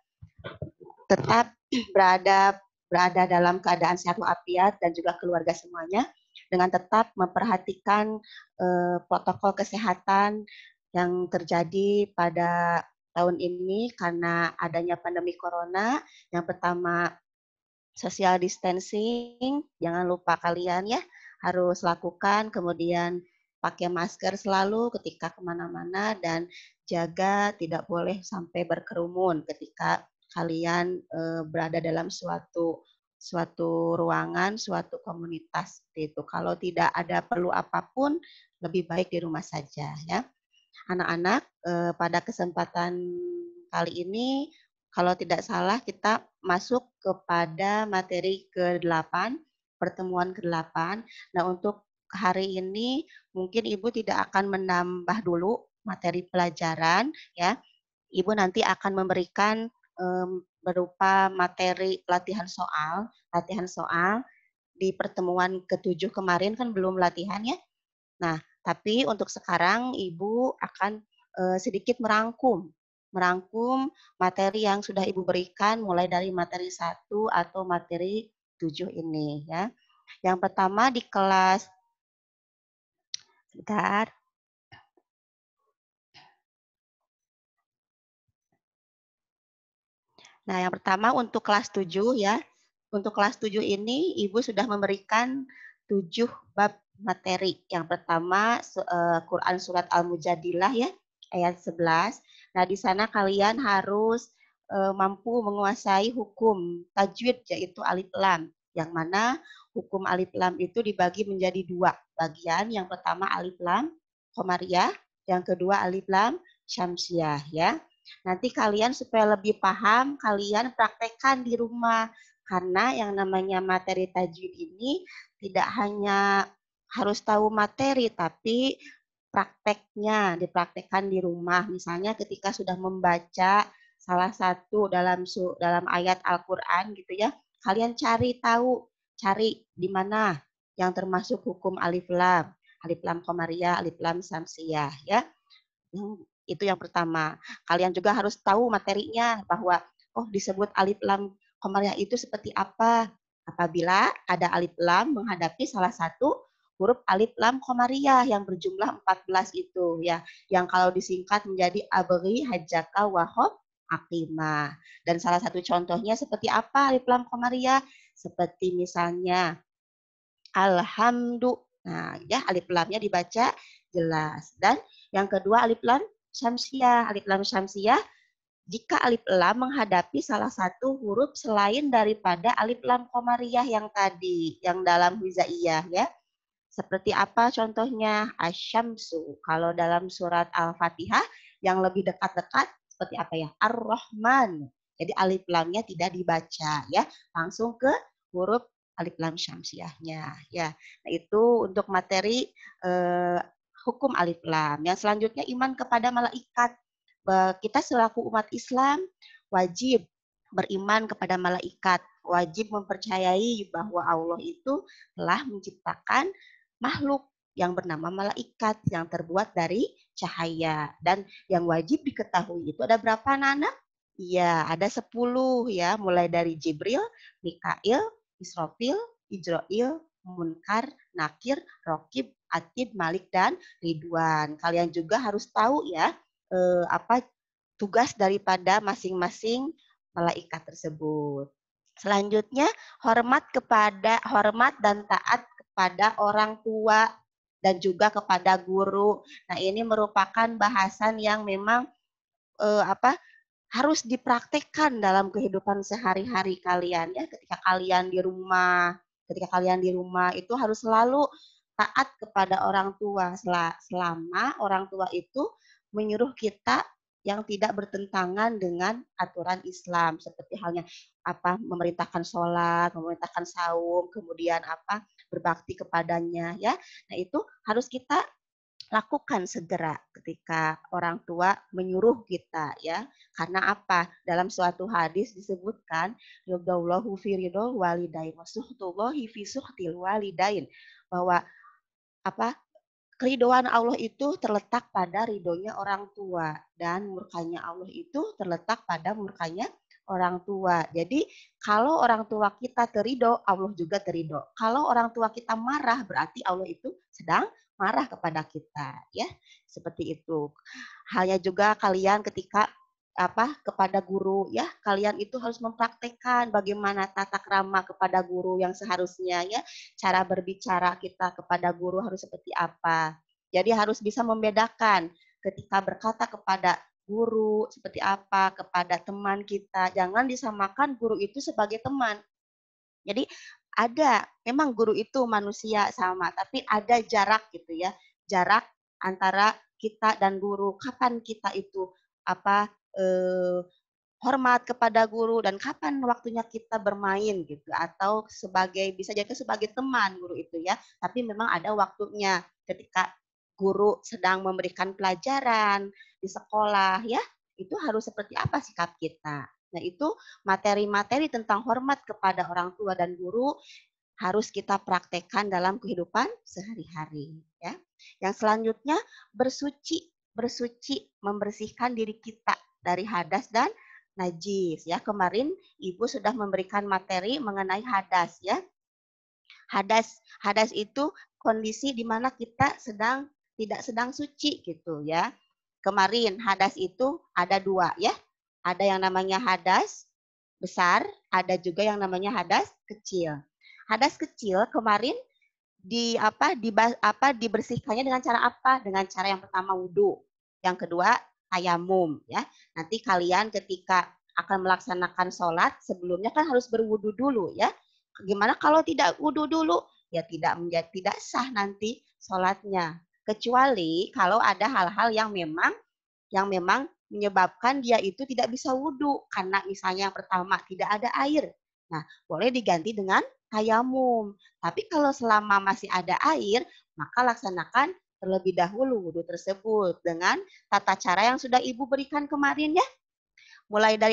tetap berada dalam keadaan sehat walafiat dan juga keluarga semuanya dengan tetap memperhatikan protokol kesehatan yang terjadi pada tahun ini karena adanya pandemi corona. Yang pertama social distancing, jangan lupa kalian ya harus lakukan, kemudian pakai masker selalu ketika kemana-mana dan jaga tidak boleh sampai berkerumun ketika kalian berada dalam suatu ruangan, suatu komunitas itu. Kalau tidak ada perlu apapun, lebih baik di rumah saja ya. Anak-anak, pada kesempatan kali ini kalau tidak salah kita masuk kepada materi ke-8, pertemuan ke-8. Nah, untuk hari ini mungkin Ibu tidak akan menambah dulu materi pelajaran ya. Ibu nanti akan memberikan berupa materi latihan soal di pertemuan ke-7 kemarin kan belum latihan ya. Nah, tapi untuk sekarang Ibu akan sedikit merangkum materi yang sudah Ibu berikan mulai dari materi 1 atau materi 7 ini ya. Yang pertama di kelas, sebentar. Nah, yang pertama untuk kelas 7 ya. Untuk kelas 7 ini Ibu sudah memberikan 7 bab materi. Yang pertama Quran Surat Al-Mujadilah ya, ayat 11. Nah, di sana kalian harus mampu menguasai hukum tajwid yaitu alif lam. Yang mana hukum alif lam itu dibagi menjadi 2 bagian. Yang pertama alif lam Qomariyah, yang kedua alif lam Syamsiyah ya. Nanti kalian supaya lebih paham, kalian praktekkan di rumah. Karena yang namanya materi tajwid ini tidak hanya harus tahu materi, tapi prakteknya dipraktekkan di rumah. Misalnya ketika sudah membaca salah satu dalam ayat Al-Quran gitu ya, kalian cari di mana yang termasuk hukum alif lam Qomariyah, alif lam Syamsiyah ya. Itu yang pertama. Kalian juga harus tahu materinya bahwa disebut alif lam Qomariyah itu seperti apa. Apabila ada alif lam menghadapi salah satu huruf alif lam Qomariyah yang berjumlah 14 itu ya. Yang kalau disingkat menjadi abri hajaka wahob akimah. Dan salah satu contohnya seperti apa alif lam Qomariyah? Seperti misalnya alhamdulillah. Nah, ya alif lamnya dibaca jelas. Dan yang kedua alif lam Syamsiyah. Alif lam Syamsiyah jika alif lam menghadapi salah satu huruf selain daripada alif lam Qomariyah yang tadi, yang dalam hizaiyah ya. Seperti apa contohnya? Asyamsu. Kalau dalam surat Al-Fatihah yang lebih dekat-dekat seperti apa ya? Ar-Rahman. Jadi alif lamnya tidak dibaca ya, langsung ke huruf alif lam Syamsiyahnya ya. Nah, itu untuk materi hukum alif lam. Yang selanjutnya iman kepada malaikat. Kita selaku umat Islam wajib beriman kepada malaikat, wajib mempercayai bahwa Allah itu telah menciptakan makhluk yang bernama malaikat yang terbuat dari cahaya. Dan yang wajib diketahui itu ada berapa anak-anak? Iya, ada 10 ya, mulai dari Jibril, Mikail, Israfil, Ijrail, Munkar, Nakir, Rokib, Atid, Malik, dan Ridwan. Kalian juga harus tahu ya apa tugas daripada masing-masing malaikat tersebut. Selanjutnya hormat dan taat kepada orang tua dan juga kepada guru. Nah, ini merupakan bahasan yang memang harus dipraktekkan dalam kehidupan sehari-hari kalian ya. Ketika kalian di rumah itu harus selalu taat kepada orang tua selama orang tua itu menyuruh kita yang tidak bertentangan dengan aturan Islam, seperti halnya memerintahkan sholat, memerintahkan saum, kemudian berbakti kepadanya ya. Nah, itu harus kita lakukan segera ketika orang tua menyuruh kita ya. Karena apa? Dalam suatu hadis disebutkan ridallahu fi ridal walidain wa suhtullahi fi suhtil walidain, bahwa keridhaan Allah itu terletak pada ridhonya orang tua dan murkanya Allah itu terletak pada murkanya orang tua. Jadi kalau orang tua kita terido, Allah juga terido. Kalau orang tua kita marah, berarti Allah itu sedang marah kepada kita, ya. Seperti itu. Halnya juga kalian ketika kepada guru ya, kalian itu harus mempraktekkan bagaimana tata krama kepada guru yang seharusnya ya, cara berbicara kita kepada guru harus seperti apa. Jadi harus bisa membedakan ketika berkata kepada guru seperti apa, kepada teman kita, jangan disamakan guru itu sebagai teman. Jadi memang guru itu manusia sama, tapi ada jarak gitu ya, jarak antara kita dan guru. Kapan kita itu hormat kepada guru dan kapan waktunya kita bermain gitu, atau bisa jadi sebagai teman guru itu ya, tapi memang ada waktunya ketika guru sedang memberikan pelajaran di sekolah ya, itu harus seperti apa sikap kita. Nah, itu materi-materi tentang hormat kepada orang tua dan guru harus kita praktekkan dalam kehidupan sehari-hari ya. Yang selanjutnya bersuci membersihkan diri kita dari hadas dan najis ya. Kemarin Ibu sudah memberikan materi mengenai hadas ya. Hadas itu kondisi di mana kita tidak sedang suci gitu ya. Kemarin hadas itu ada 2 ya. Ada yang namanya hadas besar, ada juga yang namanya hadas kecil. Hadas kecil kemarin dibersihkannya dengan cara apa? Dengan cara yang pertama wudhu, yang kedua tayamum ya. Nanti kalian ketika akan melaksanakan sholat sebelumnya kan harus berwudhu dulu ya. Gimana kalau tidak wudhu dulu? Ya tidak sah nanti sholatnya. Kecuali kalau ada hal-hal yang memang menyebabkan dia itu tidak bisa wudhu, karena misalnya yang pertama tidak ada air. Nah, boleh diganti dengan tayamum. Tapi kalau selama masih ada air, maka laksanakan terlebih dahulu wudhu tersebut dengan tata cara yang sudah Ibu berikan kemarin ya. Mulai dari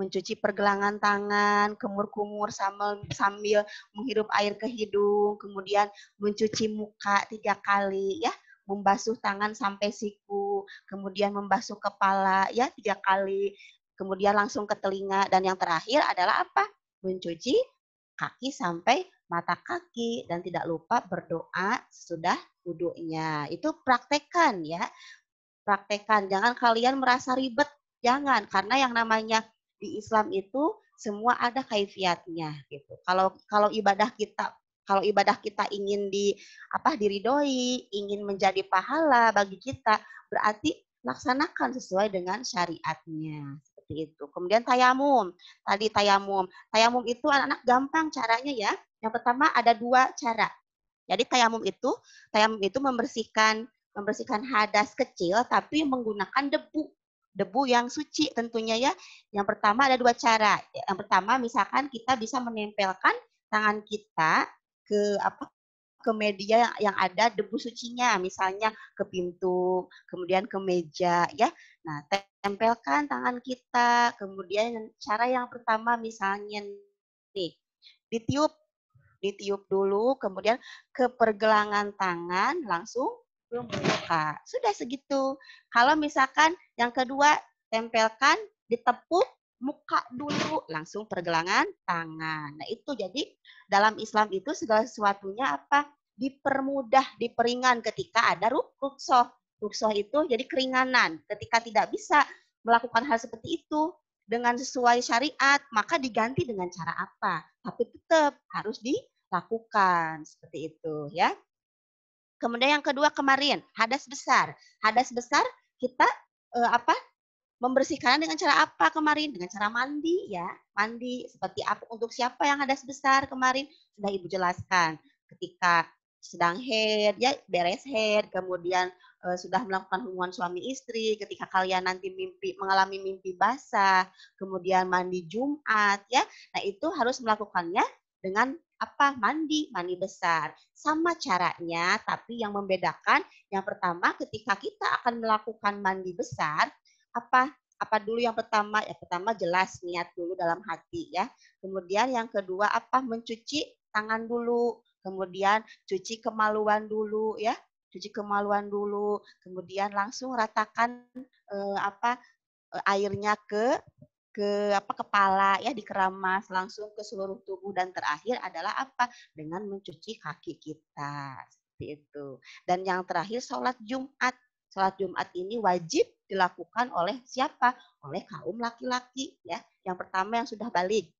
mencuci pergelangan tangan, kumur-kumur sambil menghirup air ke hidung, kemudian mencuci muka 3 kali ya, membasuh tangan sampai siku, kemudian membasuh kepala ya 3 kali, kemudian langsung ke telinga, dan yang terakhir adalah mencuci kaki sampai mata kaki, dan tidak lupa berdoa sesudah wudhunya. Itu praktekkan ya. Praktekkan, jangan kalian merasa ribet, jangan, karena yang namanya di Islam itu semua ada kaifiatnya gitu. Kalau ibadah kita ingin diridhoi, ingin menjadi pahala bagi kita, berarti laksanakan sesuai dengan syariatnya. Seperti itu. Kemudian tayamum. Tadi tayamum. Tayamum itu anak-anak gampang caranya ya. Yang pertama ada 2 cara. Jadi tayamum itu membersihkan hadas kecil tapi menggunakan debu yang suci tentunya ya. Yang pertama ada 2 cara. Yang pertama misalkan kita bisa menempelkan tangan kita ke media yang ada debu sucinya, misalnya ke pintu, kemudian ke meja ya. Nah, tempelkan tangan kita, kemudian cara yang pertama misalnya nih, ditiup dulu, kemudian ke pergelangan tangan langsung ke muka. Sudah segitu. Kalau misalkan yang kedua tempelkan, ditepuk muka dulu, langsung pergelangan tangan. Nah, itu jadi dalam Islam itu segala sesuatunya dipermudah, diperingan ketika ada ruksoh. Ruksoh itu jadi keringanan. Ketika tidak bisa melakukan hal seperti itu dengan sesuai syariat, maka diganti dengan cara apa? Tapi tetap harus dilakukan seperti itu ya. Kemudian yang kedua kemarin, hadas besar. Hadas besar kita membersihkan dengan cara apa kemarin? Dengan cara mandi ya. Mandi seperti apa, untuk siapa yang hadas besar kemarin? Sudah Ibu jelaskan. Ketika sedang haid, ya beres haid, kemudian sudah melakukan hubungan suami istri, ketika kalian nanti mengalami mimpi basah, kemudian mandi Jumat ya. Nah, itu harus melakukannya dengan apa? Mandi besar. Sama caranya, tapi yang membedakan yang pertama ketika kita akan melakukan mandi besar, apa dulu yang pertama? Yang pertama jelas niat dulu dalam hati ya. Kemudian yang kedua apa? Mencuci tangan dulu. Kemudian cuci kemaluan dulu ya. Cuci kemaluan dulu. Kemudian langsung ratakan airnya ke kepala ya, dikeramas langsung ke seluruh tubuh, dan terakhir adalah apa? Dengan mencuci kaki kita. Seperti itu. Dan yang terakhir sholat Jumat. Sholat Jumat ini wajib dilakukan oleh siapa? Oleh kaum laki-laki ya. Yang pertama yang sudah balik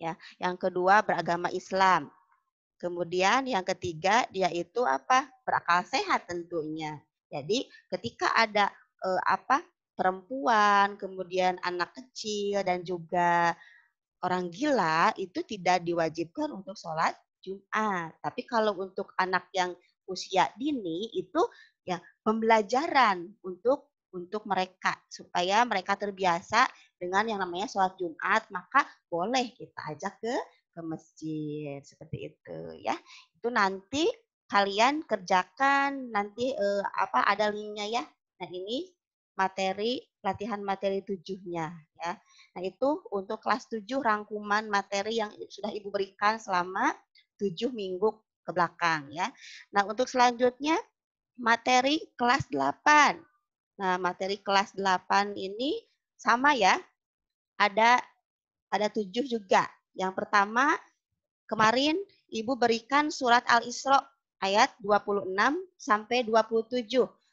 ya. Yang kedua beragama Islam. Kemudian yang ketiga dia itu apa? Berakal sehat tentunya. Jadi ketika ada perempuan, kemudian anak kecil dan juga orang gila itu tidak diwajibkan untuk sholat Jumat. Tapi kalau untuk anak yang usia dini itu ya pembelajaran untuk mereka supaya mereka terbiasa dengan yang namanya sholat Jumat, maka boleh kita ajak ke masjid seperti itu ya. Itu nanti kalian kerjakan nanti ada linknya ya. Nah, ini latihan materi 7-nya ya. Nah, itu untuk kelas 7 rangkuman materi yang sudah Ibu berikan selama 7 minggu ke belakang ya. Nah, untuk selanjutnya materi kelas 8. Nah, materi kelas 8 ini sama ya. Ada 7 juga. Yang pertama kemarin Ibu berikan surat Al-Isra ayat 26 sampai 27.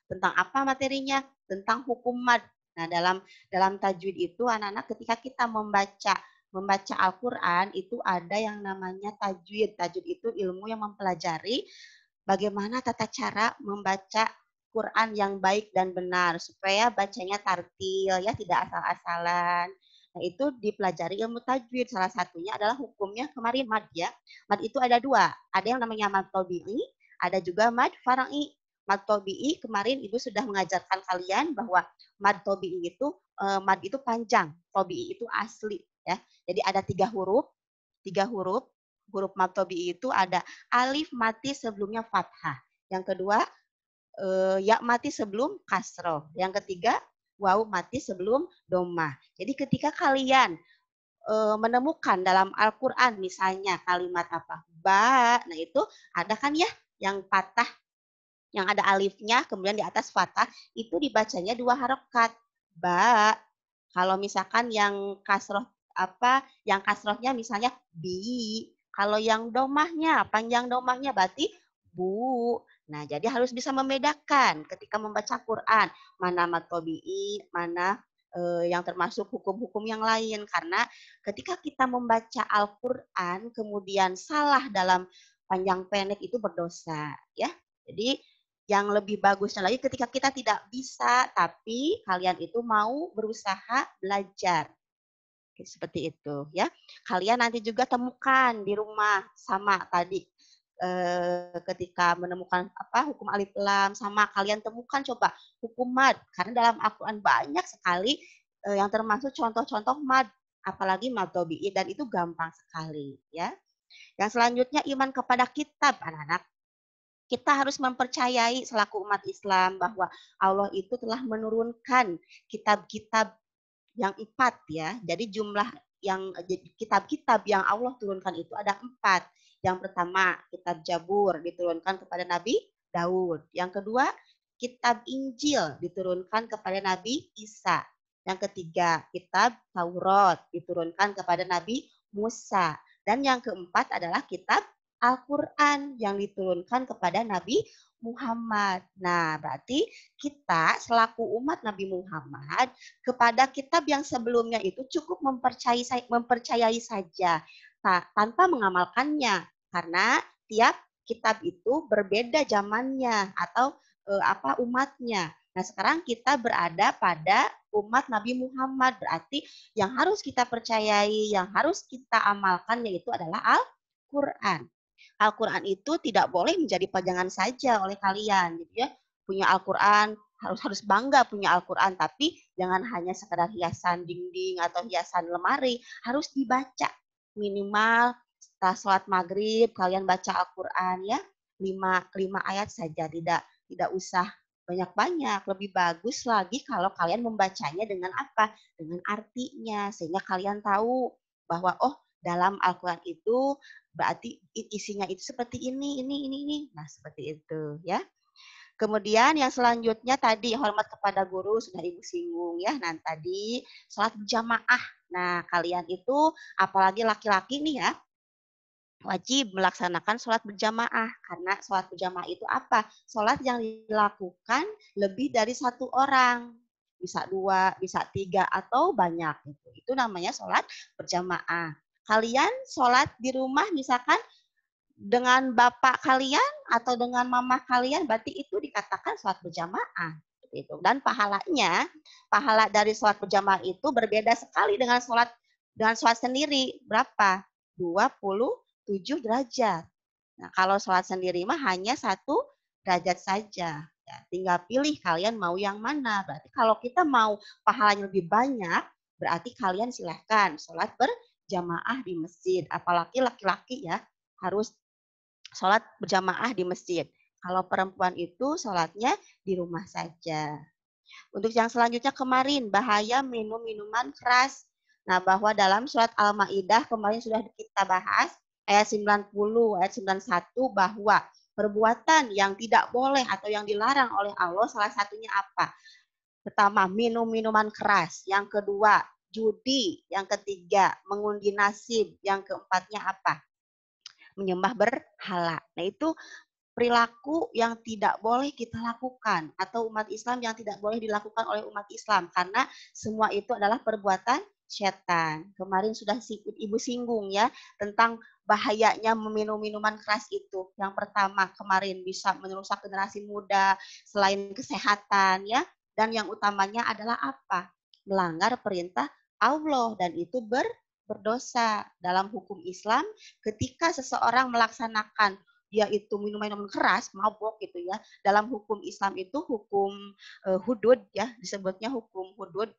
Tentang apa materinya? Tentang hukum mad. Nah, dalam tajwid itu anak-anak ketika kita membaca Al-Qur'an itu ada yang namanya tajwid. Tajwid itu ilmu yang mempelajari bagaimana tata cara membaca Quran yang baik dan benar supaya bacanya tartil ya, tidak asal-asalan. Nah, itu dipelajari ilmu tajwid. Salah satunya adalah hukumnya kemarin mad ya. Mad itu ada 2. Ada yang namanya mad tabi'i, ada juga mad far'i. Mad tabi'i kemarin Ibu sudah mengajarkan kalian bahwa mad tabi'i itu mad itu panjang, tabi'i itu asli ya. Jadi ada 3 huruf. 3 huruf. Huruf mad tabi'i itu ada alif mati sebelumnya fathah. Yang kedua ya mati sebelum kasroh. Yang ketiga waw mati sebelum domah. Jadi ketika kalian menemukan dalam Al-Quran misalnya kalimat apa? Ba, nah itu ada kan ya yang patah, yang ada alifnya, kemudian di atas fathah, itu dibacanya 2 harokat. Ba. Kalau misalkan yang kasroh yang kasrohnya misalnya bi. Kalau yang domahnya, panjang domahnya berarti bu. Nah, jadi harus bisa membedakan ketika membaca Quran, mana mad tabi'i, mana yang termasuk hukum-hukum yang lain. Karena ketika kita membaca Al-Quran, kemudian salah dalam panjang pendek itu berdosa. Ya. Jadi yang lebih bagusnya lagi ketika kita tidak bisa, tapi kalian itu mau berusaha belajar. Seperti itu ya. Kalian nanti juga temukan di rumah sama tadi ketika menemukan hukum alif lam, sama kalian temukan coba hukum mad, karena dalam Al-Qur'an banyak sekali yang termasuk contoh-contoh mad, apalagi mad tabi'i, dan itu gampang sekali ya. Yang selanjutnya iman kepada kitab anak-anak. Kita harus mempercayai selaku umat Islam bahwa Allah itu telah menurunkan kitab-kitab yang 4 ya. Jadi jumlah yang kitab-kitab yang Allah turunkan itu ada 4. Yang pertama kitab Jabur diturunkan kepada Nabi Daud. Yang kedua kitab Injil diturunkan kepada Nabi Isa. Yang ketiga kitab Taurat diturunkan kepada Nabi Musa. Dan yang keempat adalah kitab Al-Quran yang diturunkan kepada Nabi Muhammad. Nah, berarti kita selaku umat Nabi Muhammad kepada kitab yang sebelumnya itu cukup mempercayai saja tanpa mengamalkannya. Karena tiap kitab itu berbeda zamannya atau umatnya. Nah, sekarang kita berada pada umat Nabi Muhammad, berarti yang harus kita percayai, yang harus kita amalkan yaitu adalah Al-Qur'an. Al-Qur'an itu tidak boleh menjadi pajangan saja oleh kalian, gitu ya. Punya Al-Qur'an, harus bangga punya Al-Qur'an, tapi jangan hanya sekedar hiasan dinding atau hiasan lemari, harus dibaca. Minimal setelah sholat maghrib kalian baca Al-Qur'an ya, 5 ayat saja, tidak usah banyak-banyak. Lebih bagus lagi kalau kalian membacanya dengan apa? Dengan artinya, sehingga kalian tahu bahwa oh, dalam Al-Qur'an itu berarti isinya itu seperti ini. Nah, seperti itu ya. Kemudian yang selanjutnya tadi hormat kepada guru sudah Ibu singgung ya. Nah, tadi sholat berjamaah. Nah, kalian itu apalagi laki-laki nih ya, wajib melaksanakan sholat berjamaah. Karena sholat berjamaah itu apa? Sholat yang dilakukan lebih dari satu orang. Bisa 2, bisa 3, atau banyak. Itu namanya sholat berjamaah. Kalian sholat di rumah misalkan dengan bapak kalian atau dengan mama kalian, berarti itu dikatakan sholat berjamaah. Itu. Dan pahala dari sholat berjamaah itu berbeda sekali dengan sholat sendiri. Berapa? 27 derajat. Nah, kalau sholat sendiri mah hanya 1 derajat saja. Ya, tinggal pilih kalian mau yang mana. Berarti kalau kita mau pahalanya lebih banyak, berarti kalian silahkan sholat berjamaah di masjid. Apalagi laki-laki ya, harus sholat berjamaah di masjid. Kalau perempuan itu sholatnya di rumah saja. Untuk yang selanjutnya kemarin, bahaya minum minuman keras. Nah, bahwa dalam surat Al-Maidah kemarin sudah kita bahas, ayat 90, ayat 91, bahwa perbuatan yang tidak boleh atau yang dilarang oleh Allah salah satunya apa? Pertama, minum minuman keras. Yang kedua, judi. Yang ketiga, mengundi nasib. Yang keempatnya apa? Menyembah berhala. Nah, itu perilaku yang tidak boleh kita lakukan atau umat Islam yang tidak boleh dilakukan oleh umat Islam karena semua itu adalah perbuatan setan. Kemarin sudah Ibu singgung ya tentang bahayanya meminum minuman keras itu. Yang pertama kemarin bisa merusak generasi muda selain kesehatan ya, dan yang utamanya adalah apa? Melanggar perintah Allah dan itu berdosa. Dalam hukum Islam ketika seseorang melaksanakan dia itu minum keras, mabok gitu ya. Dalam hukum Islam itu hukum hudud ya, disebutnya hukum hudud.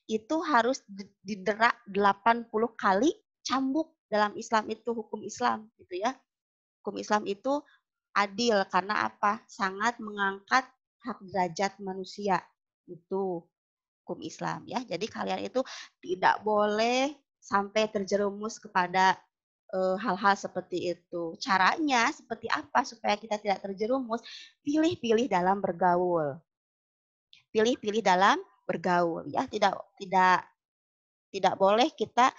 Itu harus didera 80 kali cambuk dalam Islam itu hukum Islam gitu ya. Hukum Islam itu adil karena apa? Sangat mengangkat hak derajat manusia. Itu hukum Islam ya. Jadi kalian itu tidak boleh sampai terjerumus kepada hal-hal seperti itu. Caranya seperti apa supaya kita tidak terjerumus? Pilih-pilih dalam bergaul. Pilih-pilih dalam bergaul ya. Tidak boleh kita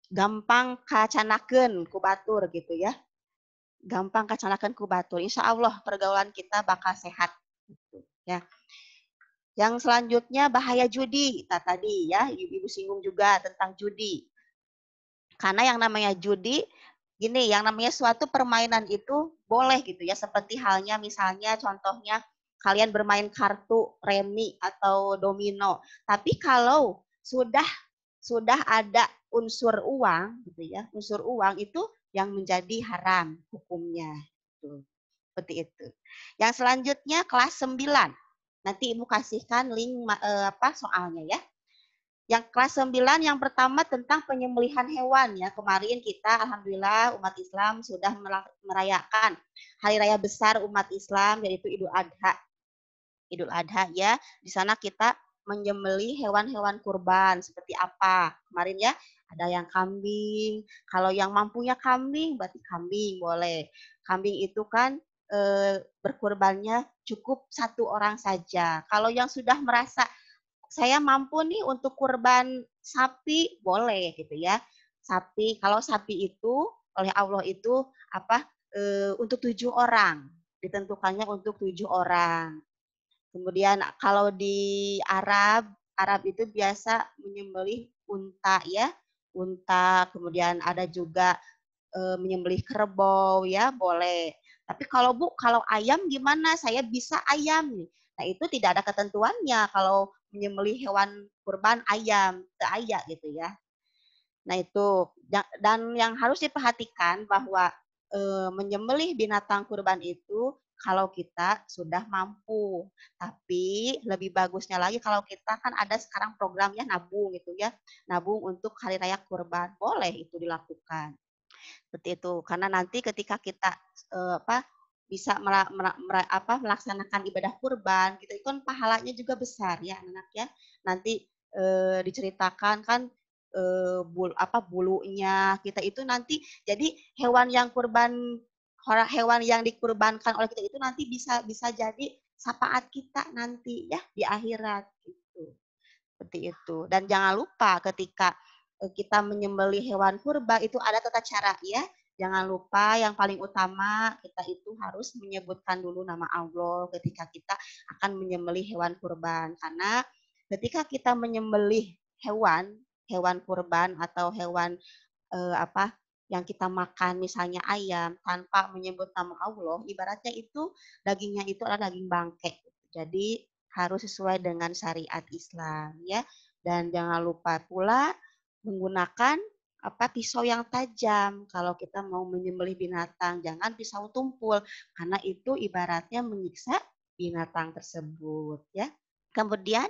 gampang kacanakeun ku batur gitu ya. Gampang kacanakeun ku batur. Insya Allah pergaulan kita bakal sehat gitu ya. Yang selanjutnya bahaya judi. Nah, tadi ya Ibu singgung juga tentang judi. Karena yang namanya judi, gini, yang namanya suatu permainan itu boleh gitu ya. Seperti halnya misalnya contohnya kalian bermain kartu, remi, atau domino. Tapi kalau sudah ada unsur uang gitu ya, unsur uang itu yang menjadi haram hukumnya. Gitu. Seperti itu. Yang selanjutnya kelas 9. Nanti Ibu kasihkan link soalnya ya. Yang kelas 9 yang pertama tentang penyembelihan hewan ya. Kemarin kita alhamdulillah umat Islam sudah merayakan hari raya besar umat Islam yaitu Idul Adha. Idul Adha ya. Di sana kita menyembelih hewan-hewan kurban seperti apa? Kemarin ya ada yang kambing. Kalau yang mampunya kambing berarti kambing boleh. Kambing itu kan berkurbannya cukup 1 orang saja. Kalau yang sudah merasa saya mampu nih untuk kurban sapi, boleh gitu ya. Sapi, kalau sapi itu oleh Allah itu untuk 7 orang. Ditentukannya untuk 7 orang. Kemudian kalau di Arab itu biasa menyembelih unta ya. Unta, kemudian ada juga menyembelih kerbau ya boleh. Tapi kalau Bu, kalau ayam gimana? Saya bisa ayam nih. Nah itu tidak ada ketentuannya kalau menyembelih hewan kurban ayam, aya gitu ya. Nah itu dan yang harus diperhatikan bahwa menyembelih binatang kurban itu kalau kita sudah mampu. Tapi lebih bagusnya lagi kalau kita kan ada sekarang programnya nabung gitu ya. Nabung untuk hari raya kurban. Boleh itu dilakukan. Seperti itu. Karena nanti ketika kita bisa melaksanakan ibadah kurban gitu itu kan pahalanya juga besar ya anak ya. Nanti diceritakan kan bulunya kita itu nanti jadi hewan yang dikurbankan oleh kita itu nanti bisa jadi syafaat kita nanti ya di akhirat gitu. Seperti itu. Dan jangan lupa ketika kita menyembelih hewan kurban itu ada tata cara ya. Jangan lupa yang paling utama kita itu harus menyebutkan dulu nama Allah ketika kita akan menyembelih hewan kurban. Karena ketika kita menyembelih hewan kurban atau hewan yang kita makan misalnya ayam tanpa menyebut nama Allah, ibaratnya itu dagingnya itu adalah daging bangkai. Jadi harus sesuai dengan syariat Islam ya. Dan jangan lupa pula menggunakan pisau yang tajam kalau kita mau menyembelih binatang, jangan pisau tumpul karena itu ibaratnya menyiksa binatang tersebut ya. Kemudian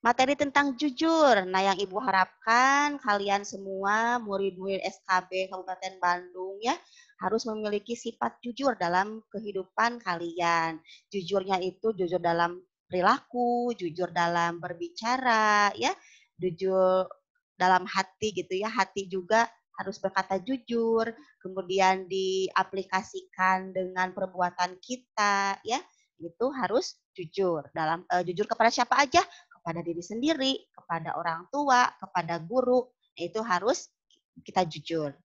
materi tentang jujur. Nah, yang Ibu harapkan kalian semua murid-murid SKB Kabupaten Bandung ya harus memiliki sifat jujur dalam kehidupan kalian. Jujurnya itu jujur dalam perilaku, jujur dalam berbicara ya, jujur dalam hati gitu ya. Hati juga harus berkata jujur, kemudian diaplikasikan dengan perbuatan kita ya. Itu harus jujur dalam jujur kepada siapa aja, kepada diri sendiri, kepada orang tua, kepada guru, itu harus kita jujur.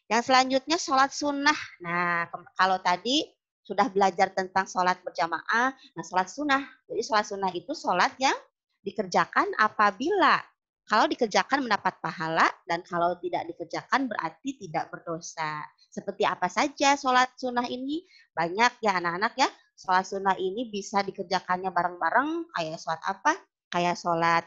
Yang selanjutnya sholat sunnah. Nah, kalau tadi sudah belajar tentang sholat berjamaah, nah sholat sunnah. Jadi sholat sunnah itu sholat yang dikerjakan apabila kalau dikerjakan mendapat pahala dan kalau tidak dikerjakan berarti tidak berdosa. Seperti apa saja sholat sunnah ini? Banyak ya anak-anak ya. Sholat sunnah ini bisa dikerjakannya bareng-bareng kayak sholat apa? Kayak sholat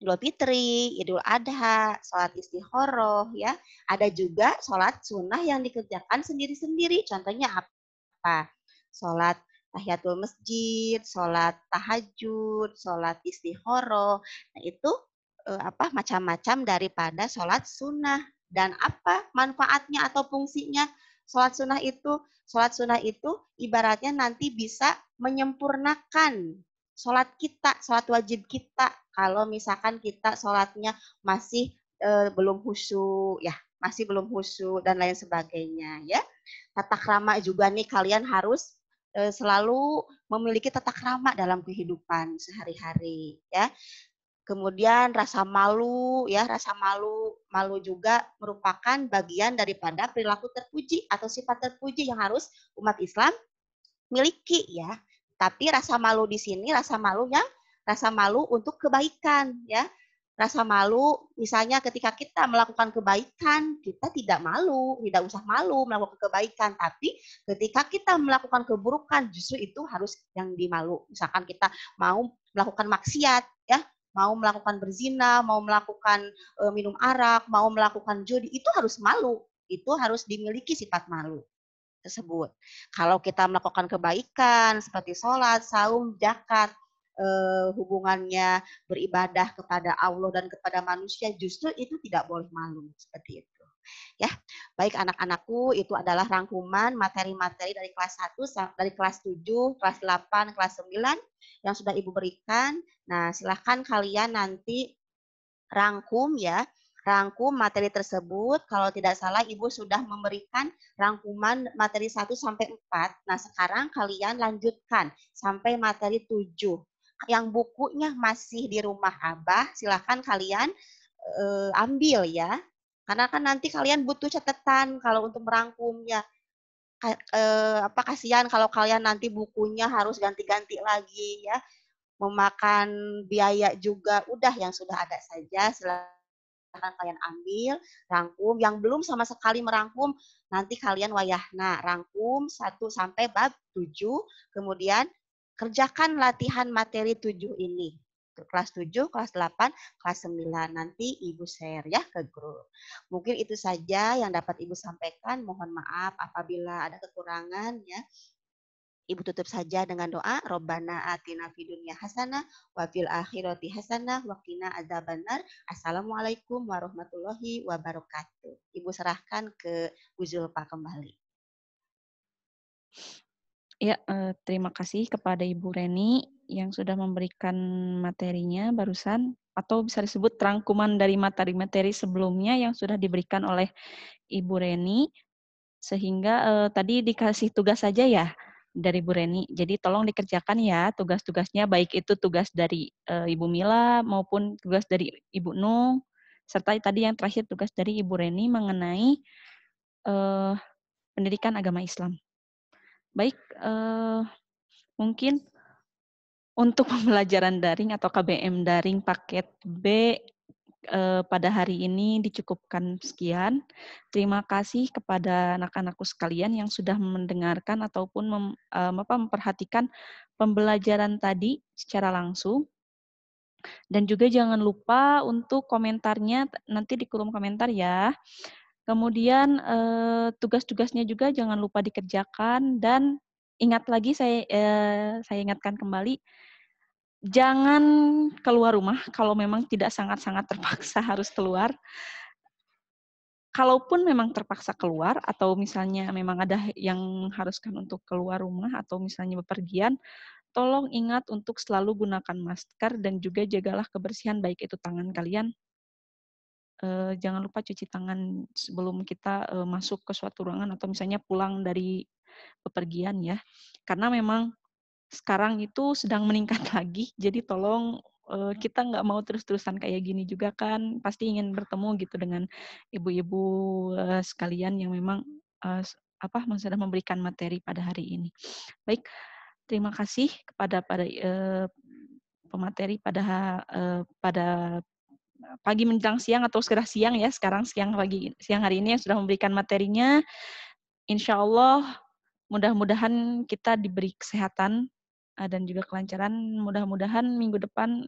Idul Fitri, Idul Adha, sholat istikharah ya. Ada juga sholat sunnah yang dikerjakan sendiri-sendiri. Contohnya apa? Sholat tahiyatul masjid, sholat tahajud, sholat istikharah. Nah itu macam-macam daripada sholat sunnah. Dan apa manfaatnya atau fungsinya sholat sunnah itu? Sholat sunnah itu ibaratnya nanti bisa menyempurnakan sholat kita, sholat wajib kita. Kalau misalkan kita sholatnya masih belum khusyuk, ya masih belum khusyuk dan lain sebagainya, ya. Tata krama juga nih kalian harus selalu memiliki tata krama dalam kehidupan sehari-hari, ya. Kemudian rasa malu, ya rasa malu juga merupakan bagian daripada perilaku terpuji atau sifat terpuji yang harus umat Islam miliki, ya. Tapi rasa malu di sini rasa malu untuk kebaikan, ya. Rasa malu misalnya ketika kita melakukan kebaikan, kita tidak usah malu melakukan kebaikan, tapi ketika kita melakukan keburukan justru itu harus yang dimalu. Misalkan kita mau melakukan maksiat, ya, mau melakukan berzina, mau melakukan minum arak, mau melakukan judi, itu harus malu. Itu harus dimiliki sifat malu tersebut. Kalau kita melakukan kebaikan seperti sholat, saum, zakat, hubungannya beribadah kepada Allah dan kepada manusia, justru itu tidak boleh malu seperti itu. Ya, baik anak-anakku, itu adalah rangkuman materi-materi dari kelas 1, dari kelas 7, kelas 8, kelas 9 yang sudah Ibu berikan. Nah, silahkan kalian nanti rangkum ya, rangkum materi tersebut. Kalau tidak salah Ibu sudah memberikan rangkuman materi 1 sampai 4. Nah, sekarang kalian lanjutkan sampai materi 7. Yang bukunya masih di rumah Abah, silahkan kalian ambil ya. Karena kan nanti kalian butuh catatan kalau untuk merangkumnya. Kasihan kalau kalian nanti bukunya harus ganti-ganti lagi ya. Memakan biaya juga, udah yang sudah ada saja. Silahkan kalian ambil, rangkum. Yang belum sama sekali merangkum, nanti kalian wayahna rangkum 1 sampai bab 7, kemudian kerjakan latihan materi 7 ini. Kelas 7, kelas 8, kelas 9. Nanti Ibu share ya ke grup. Mungkin itu saja yang dapat Ibu sampaikan. Mohon maaf apabila ada kekurangan ya. Ibu tutup saja dengan doa, Robbana atina fid dunya hasanah wa fil akhirati hasanah wa qina adzabannar. Assalamualaikum warahmatullahi wabarakatuh. Ibu serahkan ke Bu Zulfa kembali. Ya, terima kasih kepada Ibu Reni yang sudah memberikan materinya barusan, atau bisa disebut rangkuman dari materi-materi sebelumnya yang sudah diberikan oleh Ibu Reni, sehingga tadi dikasih tugas saja ya dari Bu Reni. Jadi tolong dikerjakan ya tugas-tugasnya, baik itu tugas dari Ibu Mila maupun tugas dari Ibu Nung, serta tadi yang terakhir tugas dari Ibu Reni mengenai pendidikan agama Islam. Baik, mungkin untuk pembelajaran daring atau KBM daring paket B pada hari ini dicukupkan sekian. Terima kasih kepada anak-anakku sekalian yang sudah mendengarkan ataupun memperhatikan pembelajaran tadi secara langsung. Dan juga jangan lupa untuk komentarnya nanti di kolom komentar ya. Kemudian tugas-tugasnya juga jangan lupa dikerjakan, dan ingat lagi saya ingatkan kembali, jangan keluar rumah kalau memang tidak sangat-sangat terpaksa harus keluar. Kalaupun memang terpaksa keluar atau misalnya memang ada yang mengharuskan untuk keluar rumah atau misalnya bepergian, tolong ingat untuk selalu gunakan masker dan juga jagalah kebersihan baik itu tangan kalian. Jangan lupa cuci tangan sebelum kita masuk ke suatu ruangan atau misalnya pulang dari bepergian ya. Karena memang sekarang itu sedang meningkat lagi, jadi tolong kita nggak mau terus-terusan kayak gini juga kan, pasti ingin bertemu gitu dengan ibu-ibu sekalian yang memang sudah memberikan materi pada hari ini. Baik, terima kasih kepada pemateri pada pagi menjelang siang atau sudah siang ya, sekarang siang hari ini yang sudah memberikan materinya. Insya Allah mudah-mudahan kita diberi kesehatan dan juga kelancaran. Mudah-mudahan minggu depan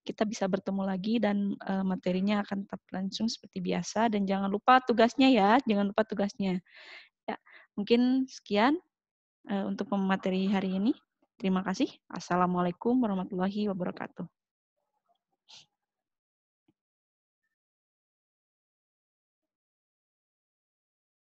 kita bisa bertemu lagi dan materinya akan tetap langsung seperti biasa. Dan jangan lupa tugasnya ya, jangan lupa tugasnya. Ya, mungkin sekian untuk pemateri hari ini. Terima kasih. Assalamualaikum warahmatullahi wabarakatuh.